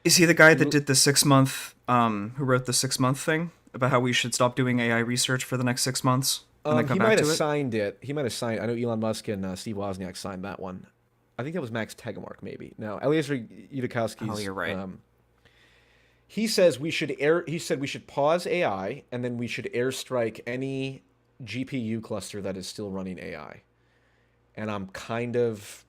[SPEAKER 1] is he the guy that did the 6 month, who wrote the 6 month thing about how we should stop doing AI research for the next 6 months? And then come
[SPEAKER 3] He
[SPEAKER 1] back
[SPEAKER 3] might
[SPEAKER 1] to
[SPEAKER 3] have
[SPEAKER 1] it?
[SPEAKER 3] signed it. He might have signed. I know Elon Musk and Steve Wozniak signed that one. I think that was Max Tegmark, maybe. No, Eliezer Yudikowsky's.
[SPEAKER 1] Oh, you're right.
[SPEAKER 3] He says we should He said we should pause AI, and then we should airstrike any GPU cluster that is still running AI. And I'm kind of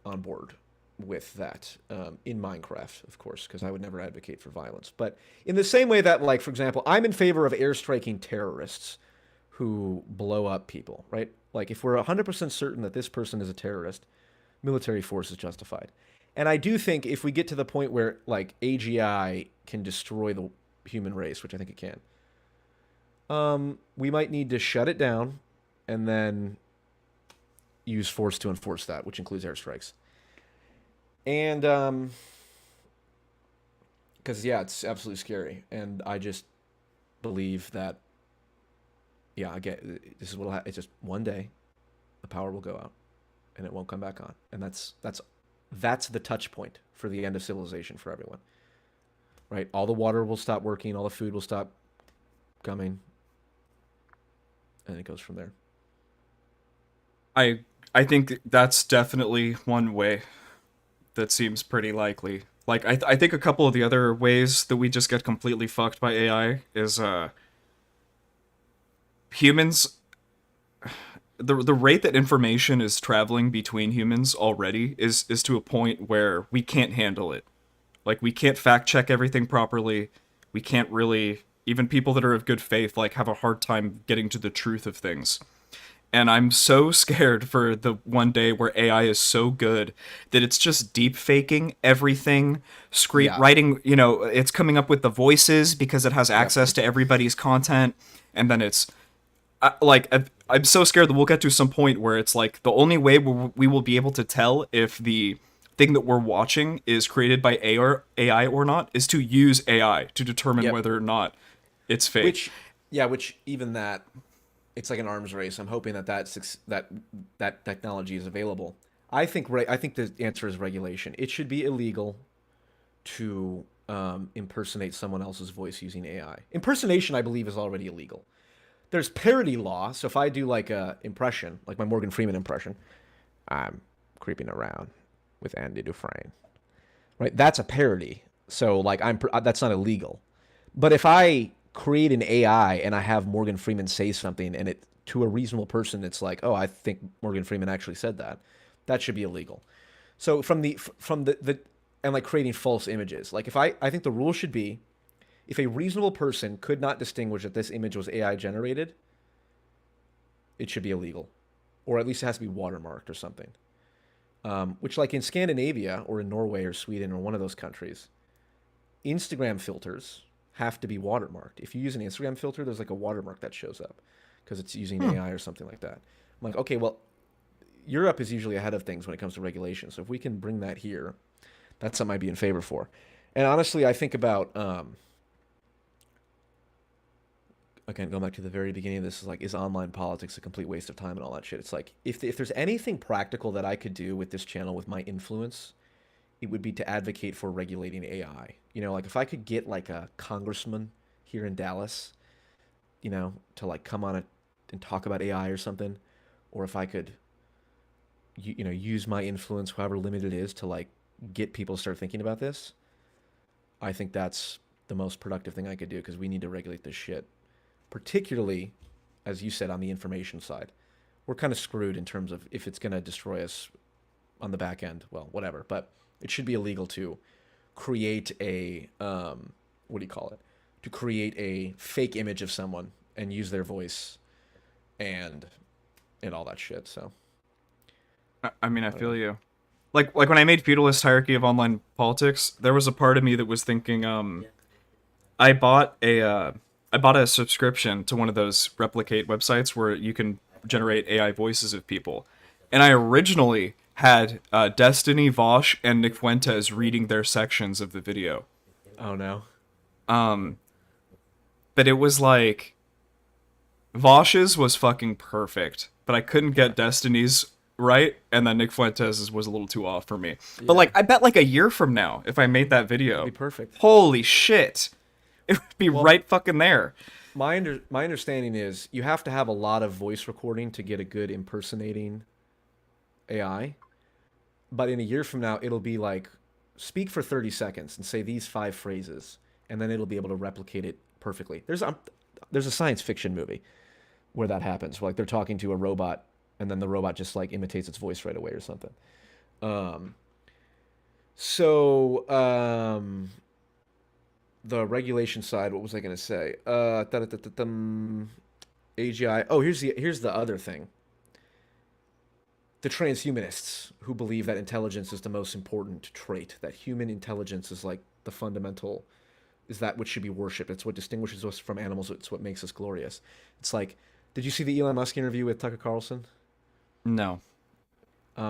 [SPEAKER 3] on board with that in Minecraft, of course, because I would never advocate for violence. But in the same way that, like, for example, I'm in favor of airstriking terrorists who blow up people, right? Like, if we're 100% certain that this person is a terrorist, military force is justified. And I do think if we get to the point where, like, AGI can destroy the human race, which I think it can, we might need to shut it down and then use force to enforce that, which includes airstrikes. And, because, yeah, it's absolutely scary. And I just believe that, yeah, I get, this is what'll happen. It's just one day, the power will go out and it won't come back on. And that's the touch point for the end of civilization for everyone, right? All the water will stop working, all the food will stop coming, and it goes from there.
[SPEAKER 1] I think that's definitely one way that seems pretty likely. Like, I think a couple of the other ways that we just get completely fucked by AI is, humans, the rate that information is traveling between humans already is to a point where we can't handle it. Like, we can't fact check everything properly. We can't really, even people that are of good faith, like, have a hard time getting to the truth of things. And I'm so scared for the one day where AI is so good that it's just deep faking everything, writing, it's coming up with the voices because it has access to everybody's content. And then it's I'm so scared that we'll get to some point where it's like the only way we will be able to tell if the thing that we're watching is created by AI or not is to use AI to determine whether or not it's fake.
[SPEAKER 3] Which even that, it's like an arms race. I'm hoping that technology is available. I think the answer is regulation. It should be illegal to impersonate someone else's voice using AI. Impersonation, I believe, is already illegal. There's parody law, so if I do like a impression, like my Morgan Freeman impression, I'm creeping around with Andy Dufresne, right? That's a parody, so like that's not illegal. But if I create an AI and I have Morgan Freeman say something, and it to a reasonable person, it's like, oh, I think Morgan Freeman actually said that, that should be illegal. So from the and like creating false images, like if I think the rule should be, if a reasonable person could not distinguish that this image was AI generated, it should be illegal. Or at least it has to be watermarked or something. Which, like in Scandinavia or in Norway or Sweden or one of those countries, Instagram filters have to be watermarked. If you use an Instagram filter, there's like a watermark that shows up because it's using AI or something like that. I'm like, okay, well, Europe is usually ahead of things when it comes to regulation. So if we can bring that here, that's something I'd be in favor for. And honestly, I think about, again, going back to the very beginning of this, is online politics a complete waste of time and all that shit? It's like, if there's anything practical that I could do with this channel with my influence, it would be to advocate for regulating AI. You know, like if I could get like a congressman here in Dallas, you know, to like come on and talk about AI or something, or if I could, you know, use my influence, however limited it is, to like get people to start thinking about this, I think that's the most productive thing I could do, because we need to regulate this shit. Particularly, as you said, on the information side. We're kind of screwed in terms of if it's going to destroy us on the back end, well, whatever. But it should be illegal to create a, what do you call it? To create a fake image of someone and use their voice and all that shit, so.
[SPEAKER 4] I mean, I feel you. Like when I made Feudalist Hierarchy of Online Politics, there was a part of me that was thinking, I bought a subscription to one of those replicate websites where you can generate AI voices of people. And I originally had Destiny, Vosh, and Nick Fuentes reading their sections of the video.
[SPEAKER 3] Oh, no.
[SPEAKER 4] But it was like, Vosh's was fucking perfect, but I couldn't get Destiny's right, and then Nick Fuentes' was a little too off for me. But like, I bet like a year from now, if I made that video,
[SPEAKER 3] It'd be perfect.
[SPEAKER 4] Holy shit, it would be right fucking there.
[SPEAKER 3] My understanding is you have to have a lot of voice recording to get a good impersonating AI. But in a year from now, it'll be like, speak for 30 seconds and say these 5 phrases, and then it'll be able to replicate it perfectly. There's a science fiction movie where that happens, where like they're talking to a robot, and then the robot just like imitates its voice right away or something. The regulation side, what was I going to say? AGI. Oh, here's the other thing. The transhumanists who believe that intelligence is the most important trait, that human intelligence is like the fundamental, is that which should be worshipped. It's what distinguishes us from animals. It's what makes us glorious. It's like, did you see the Elon Musk interview with Tucker Carlson?
[SPEAKER 4] No.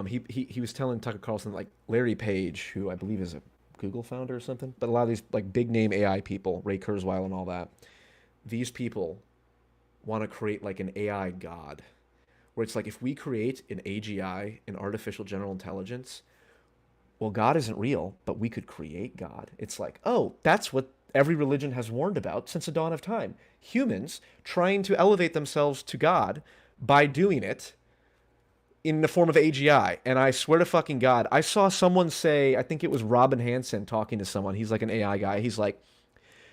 [SPEAKER 3] He was telling Tucker Carlson, like Larry Page, who I believe is a Google founder or something, but a lot of these like big name AI people, Ray Kurzweil and all that, these people want to create like an AI god, where it's like, if we create an AGI, an artificial general intelligence, well, God isn't real, but we could create God. It's like, oh, that's what every religion has warned about since the dawn of time. Humans trying to elevate themselves to God by doing it in the form of AGI. And I swear to fucking God, I saw someone say, I think it was Robin Hansen talking to someone. He's like an AI guy. He's like,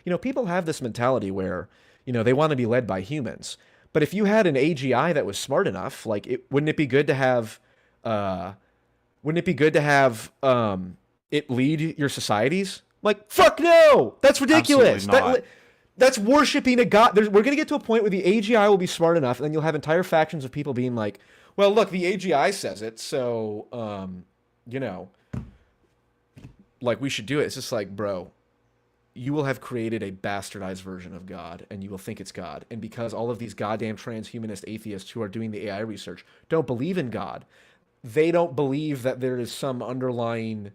[SPEAKER 3] you know, people have this mentality where, you know, they want to be led by humans. But if you had an AGI that was smart enough, like, wouldn't it be good to have, it lead your societies? Like, fuck no! That's ridiculous! That's worshiping a god. We're going to get to a point where the AGI will be smart enough, and then you'll have entire factions of people being like, well, look, the AGI says it, so, you know, like, we should do it. It's just like, bro, you will have created a bastardized version of God, and you will think it's God. And because all of these goddamn transhumanist atheists who are doing the AI research don't believe in God, they don't believe that there is some underlying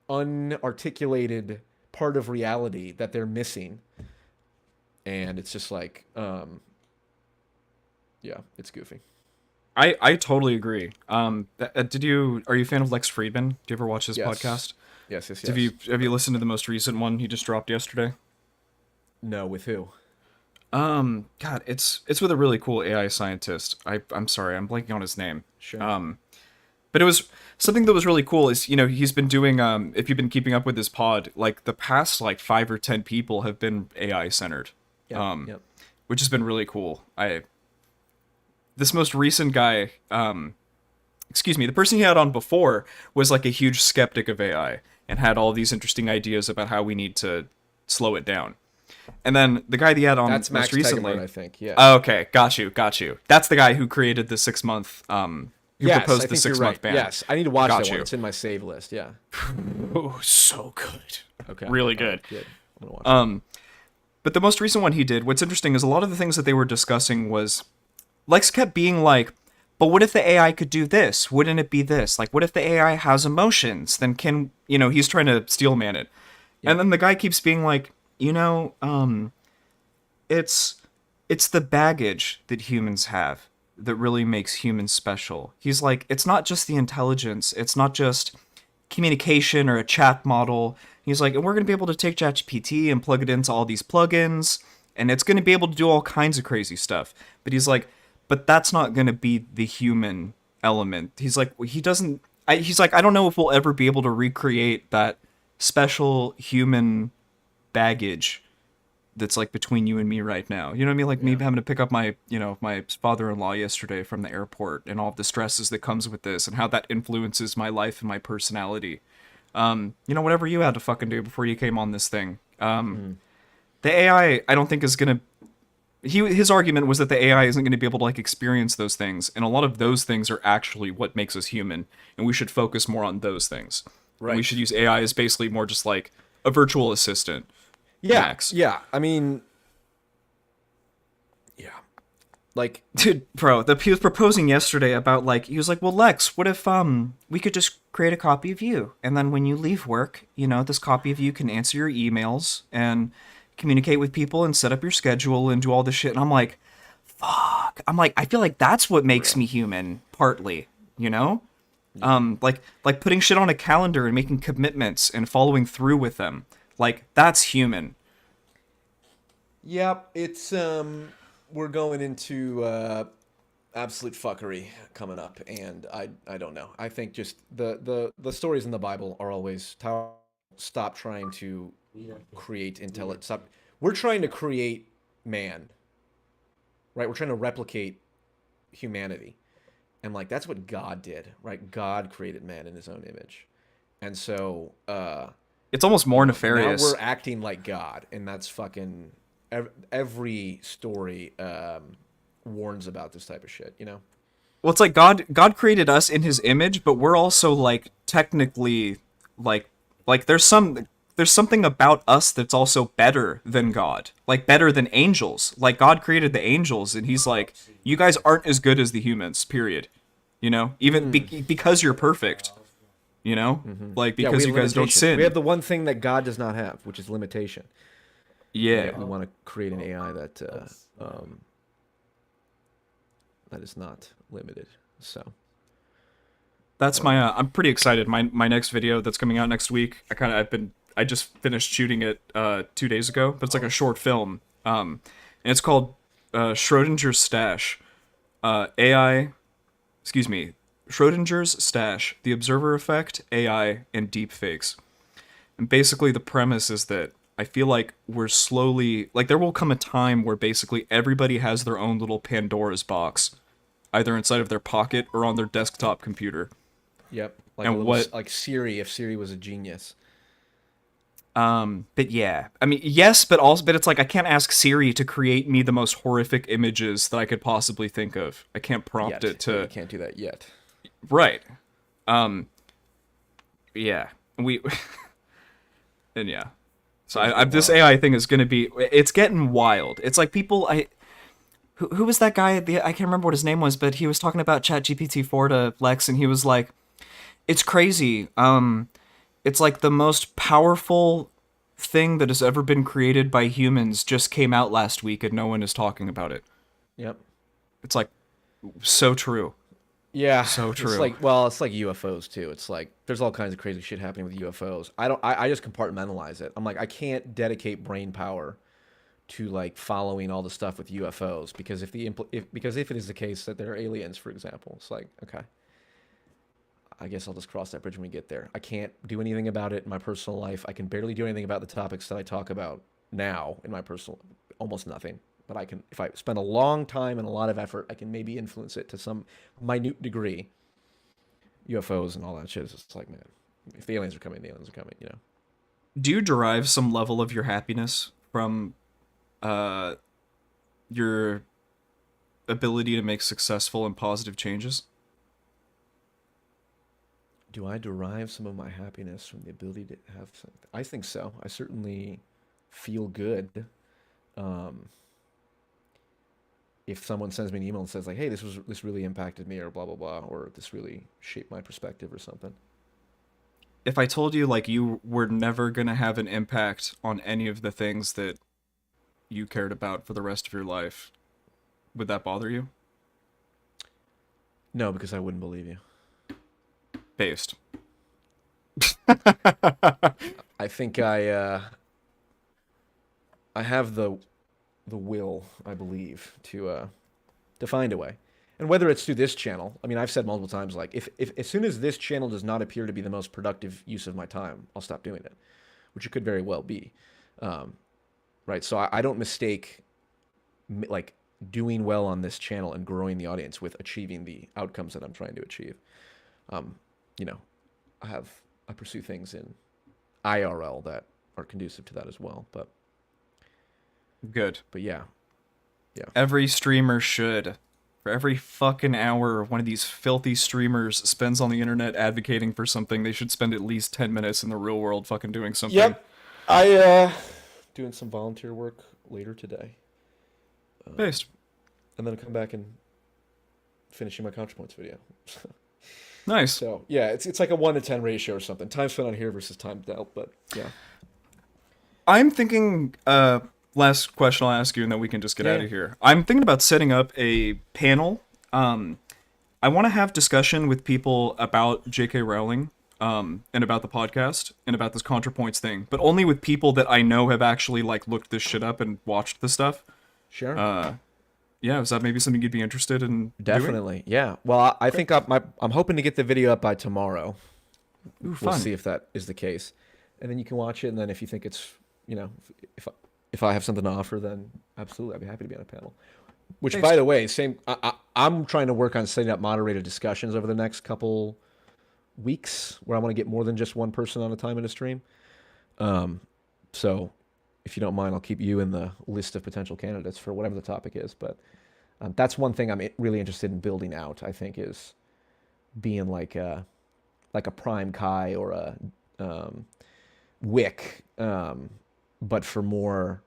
[SPEAKER 3] unarticulated part of reality that they're missing. And it's just like, yeah, it's goofy.
[SPEAKER 4] I totally agree. Are you a fan of Lex Friedman? Do you ever watch his podcast?
[SPEAKER 3] Yes.
[SPEAKER 4] Have you listened to the most recent one he just dropped yesterday?
[SPEAKER 3] No, with who?
[SPEAKER 4] God, it's with a really cool AI scientist. I'm sorry, I'm blanking on his name.
[SPEAKER 3] Sure.
[SPEAKER 4] But it was something that was really cool is, you know, he's been doing, if you've been keeping up with his pod, like the past like 5 or 10 people have been AI centered.
[SPEAKER 3] Yep.
[SPEAKER 4] Which has been really cool. This most recent guy, the person he had on before was like a huge skeptic of AI and had all these interesting ideas about how we need to slow it down. And then the guy that he had on
[SPEAKER 3] That's
[SPEAKER 4] most
[SPEAKER 3] Max
[SPEAKER 4] recently,
[SPEAKER 3] Tegmark, I think. Yeah.
[SPEAKER 4] Oh, okay, got you. That's the guy who created the 6-month, proposed the 6-month ban.
[SPEAKER 3] Yes, I need to watch that one. It's in my save list. Yeah.
[SPEAKER 4] Oh, so good.
[SPEAKER 3] Okay.
[SPEAKER 4] Really good.
[SPEAKER 3] Good. I'm gonna watch it.
[SPEAKER 4] But the most recent one he did, what's interesting is a lot of the things that they were discussing was Lex kept being like, but what if the AI could do this? Wouldn't it be this? Like, what if the AI has emotions? Then can, he's trying to steel man it. Yeah. And then the guy keeps being like, it's the baggage that humans have that really makes humans special. He's like, it's not just the intelligence. It's not just communication or a chat model. He's like, and we're going to be able to take ChatGPT and plug it into all these plugins, and it's going to be able to do all kinds of crazy stuff. But he's like, but that's not going to be the human element. He's like, I don't know if we'll ever be able to recreate that special human baggage that's like between you and me right now. You know what I mean? Like me having to pick up my father-in-law yesterday from the airport and all of the stresses that comes with this and how that influences my life and my personality. Whatever you had to fucking do before you came on this thing. The AI, I don't think is going to... His argument was that the AI isn't going to be able to like experience those things, and a lot of those things are actually what makes us human, and we should focus more on those things. Right. And we should use AI as basically more just like a virtual assistant.
[SPEAKER 3] Yeah,
[SPEAKER 4] Max.
[SPEAKER 3] yeah. I mean, yeah. Like,
[SPEAKER 4] dude, bro, he was proposing yesterday about like, he was like, well, Lex, what if we could just create a copy of you, and then when you leave work, this copy of you can answer your emails and communicate with people and set up your schedule and do all this shit. And I'm like, fuck. I'm like, I feel like that's what makes me human, partly, like putting shit on a calendar and making commitments and following through with them. Like, that's human.
[SPEAKER 3] Yep, it's we're going into absolute fuckery coming up, and I don't know. I think just the stories in the Bible are always stop trying to create intelligence. We're trying to create man, right? We're trying to replicate humanity, and like that's what God did, right? God created man in His own image, and so
[SPEAKER 4] it's almost more nefarious.
[SPEAKER 3] Now we're acting like God, and that's fucking every story warns about this type of shit, Well,
[SPEAKER 4] it's like God created us in His image, but we're also like technically like there's something about us that's also better than God, like better than angels. Like God created the angels, and He's like, you guys aren't as good as the humans. Period. Even because you're perfect. Like because you guys don't sin.
[SPEAKER 3] We have the one thing that God does not have, which is limitation.
[SPEAKER 4] Yeah.
[SPEAKER 3] We want to create an AI that that is not limited. So
[SPEAKER 4] that's I'm pretty excited. My next video that's coming out next week. I just finished shooting it 2 days ago, but it's like a short film. And it's called Schrodinger's Stash. Schrodinger's Stash, The Observer Effect, AI, and Deepfakes. And basically the premise is that I feel like we're slowly... Like, there will come a time where basically everybody has their own little Pandora's box, either inside of their pocket or on their desktop computer.
[SPEAKER 3] Yep. Like Siri, if Siri was a genius.
[SPEAKER 4] But yeah. I mean, yes, but it's like I can't ask Siri to create me the most horrific images that I could possibly think of. I can't prompt it to...
[SPEAKER 3] You can't do that yet.
[SPEAKER 4] Right. Yeah. And yeah. So this AI thing is going to be... It's getting wild. It's like people... Who was that guy? I can't remember what his name was, but he was talking about ChatGPT 4 to Lex, and he was like, it's crazy. It's like the most powerful thing that has ever been created by humans just came out last week, and no one is talking about it.
[SPEAKER 3] Yep.
[SPEAKER 4] It's like, so true.
[SPEAKER 3] Yeah,
[SPEAKER 4] so true.
[SPEAKER 3] It's like UFOs too. It's like there's all kinds of crazy shit happening with UFOs. I just compartmentalize it. I'm like, I can't dedicate brain power to like following all the stuff with UFOs because if it is the case that they're aliens, for example, it's like, okay, I guess I'll just cross that bridge when we get there. I can't do anything about it in my personal life. I can barely do anything about the topics that I talk about now in my personal, almost nothing. But I can, if I spend a long time and a lot of effort, I can maybe influence it to some minute degree. UFOs and all that shit is just like, man, if the aliens are coming, the aliens are coming,
[SPEAKER 4] Do you derive some level of your happiness from your ability to make successful and positive changes?
[SPEAKER 3] Do I derive some of my happiness from the ability to have something? I think so. I certainly feel good if someone sends me an email and says like, "Hey, this really impacted me," or blah blah blah, or this really shaped my perspective or something.
[SPEAKER 4] If I told you like you were never gonna have an impact on any of the things that you cared about for the rest of your life, would that bother you?
[SPEAKER 3] No, because I wouldn't believe you.
[SPEAKER 4] Based.
[SPEAKER 3] I think I have the will, I believe, to find a way. And whether it's through this channel, I mean, I've said multiple times, like, if as soon as this channel does not appear to be the most productive use of my time, I'll stop doing it, which it could very well be. Right? So I don't mistake, like, doing well on this channel and growing the audience with achieving the outcomes that I'm trying to achieve. You know, I pursue things in IRL that are conducive to that as well. But
[SPEAKER 4] Good.
[SPEAKER 3] yeah.
[SPEAKER 4] Every streamer should. For every fucking hour one of these filthy streamers spends on the internet advocating for something, they should spend at least 10 minutes in the real world fucking doing something.
[SPEAKER 3] Yep. I doing some volunteer work later today.
[SPEAKER 4] Based.
[SPEAKER 3] And then I'll come back and finishing my ContraPoints video.
[SPEAKER 4] Nice.
[SPEAKER 3] So yeah, it's like a 1 to 10 ratio or something. Time spent on here versus time dealt, but yeah.
[SPEAKER 4] I'm thinking, last question I'll ask you and then we can just get out of here. I'm thinking about setting up a panel. I want to have discussion with people about J.K. Rowling, and about the podcast, and about this ContraPoints thing, but only with people that I know have actually, like, looked this shit up and watched the stuff.
[SPEAKER 3] Sure.
[SPEAKER 4] Yeah, is that maybe something you'd be interested in
[SPEAKER 3] Definitely, yeah. Well, I think I'm hoping to get the video up by tomorrow.
[SPEAKER 4] doing? Ooh,
[SPEAKER 3] We'll
[SPEAKER 4] fun.
[SPEAKER 3] see if that is the case. And then you can watch it, and then if you think it's, if I have something to offer, then absolutely, I'd be happy to be on a panel. Which,
[SPEAKER 4] Thanks.
[SPEAKER 3] by the way, I'm trying to work on setting up moderated discussions over the next couple weeks, where I want to get more than just one person on a time in a stream. So, if you don't mind, I'll keep you in the list of potential candidates for whatever the topic is. But that's one thing I'm really interested in building out. I think is being like a Prime Kai or a Wick, but for more,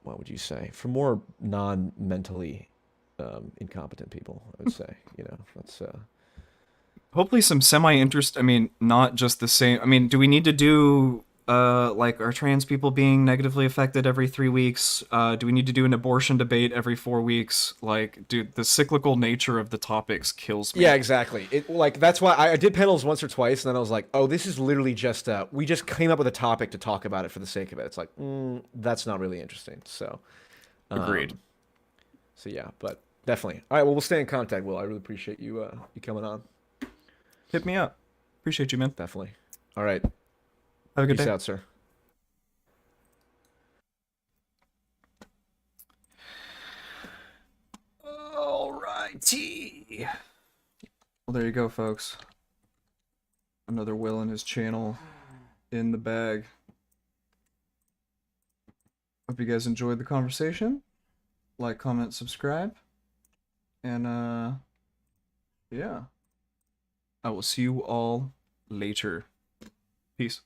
[SPEAKER 3] what would you say? For more non-mentally incompetent people, I would say. That's
[SPEAKER 4] Hopefully some semi-interest, I mean, not just the same, I mean, do we need to do, like, are trans people being negatively affected every 3 weeks? Do we need to do an abortion debate every 4 weeks? Like, dude, the cyclical nature of the topics kills me.
[SPEAKER 3] yeah, exactly. That's why I did panels once or twice, and then I was like, oh, this is literally just we just came up with a topic to talk about it for the sake of it. It's like, that's not really interesting. So,
[SPEAKER 4] Agreed.
[SPEAKER 3] So yeah, but definitely. All right, well, we'll stay in contact, Will. I really appreciate you coming on.
[SPEAKER 4] Hit me up. Appreciate you, man.
[SPEAKER 3] Definitely. All right.
[SPEAKER 4] Have a good
[SPEAKER 3] Peace
[SPEAKER 4] day.
[SPEAKER 3] out, sir.
[SPEAKER 4] Alrighty. Well, there you go, folks. Another Will and his channel in the bag. Hope you guys enjoyed the conversation. Like, comment, subscribe. And, yeah. I will see you all later. Peace.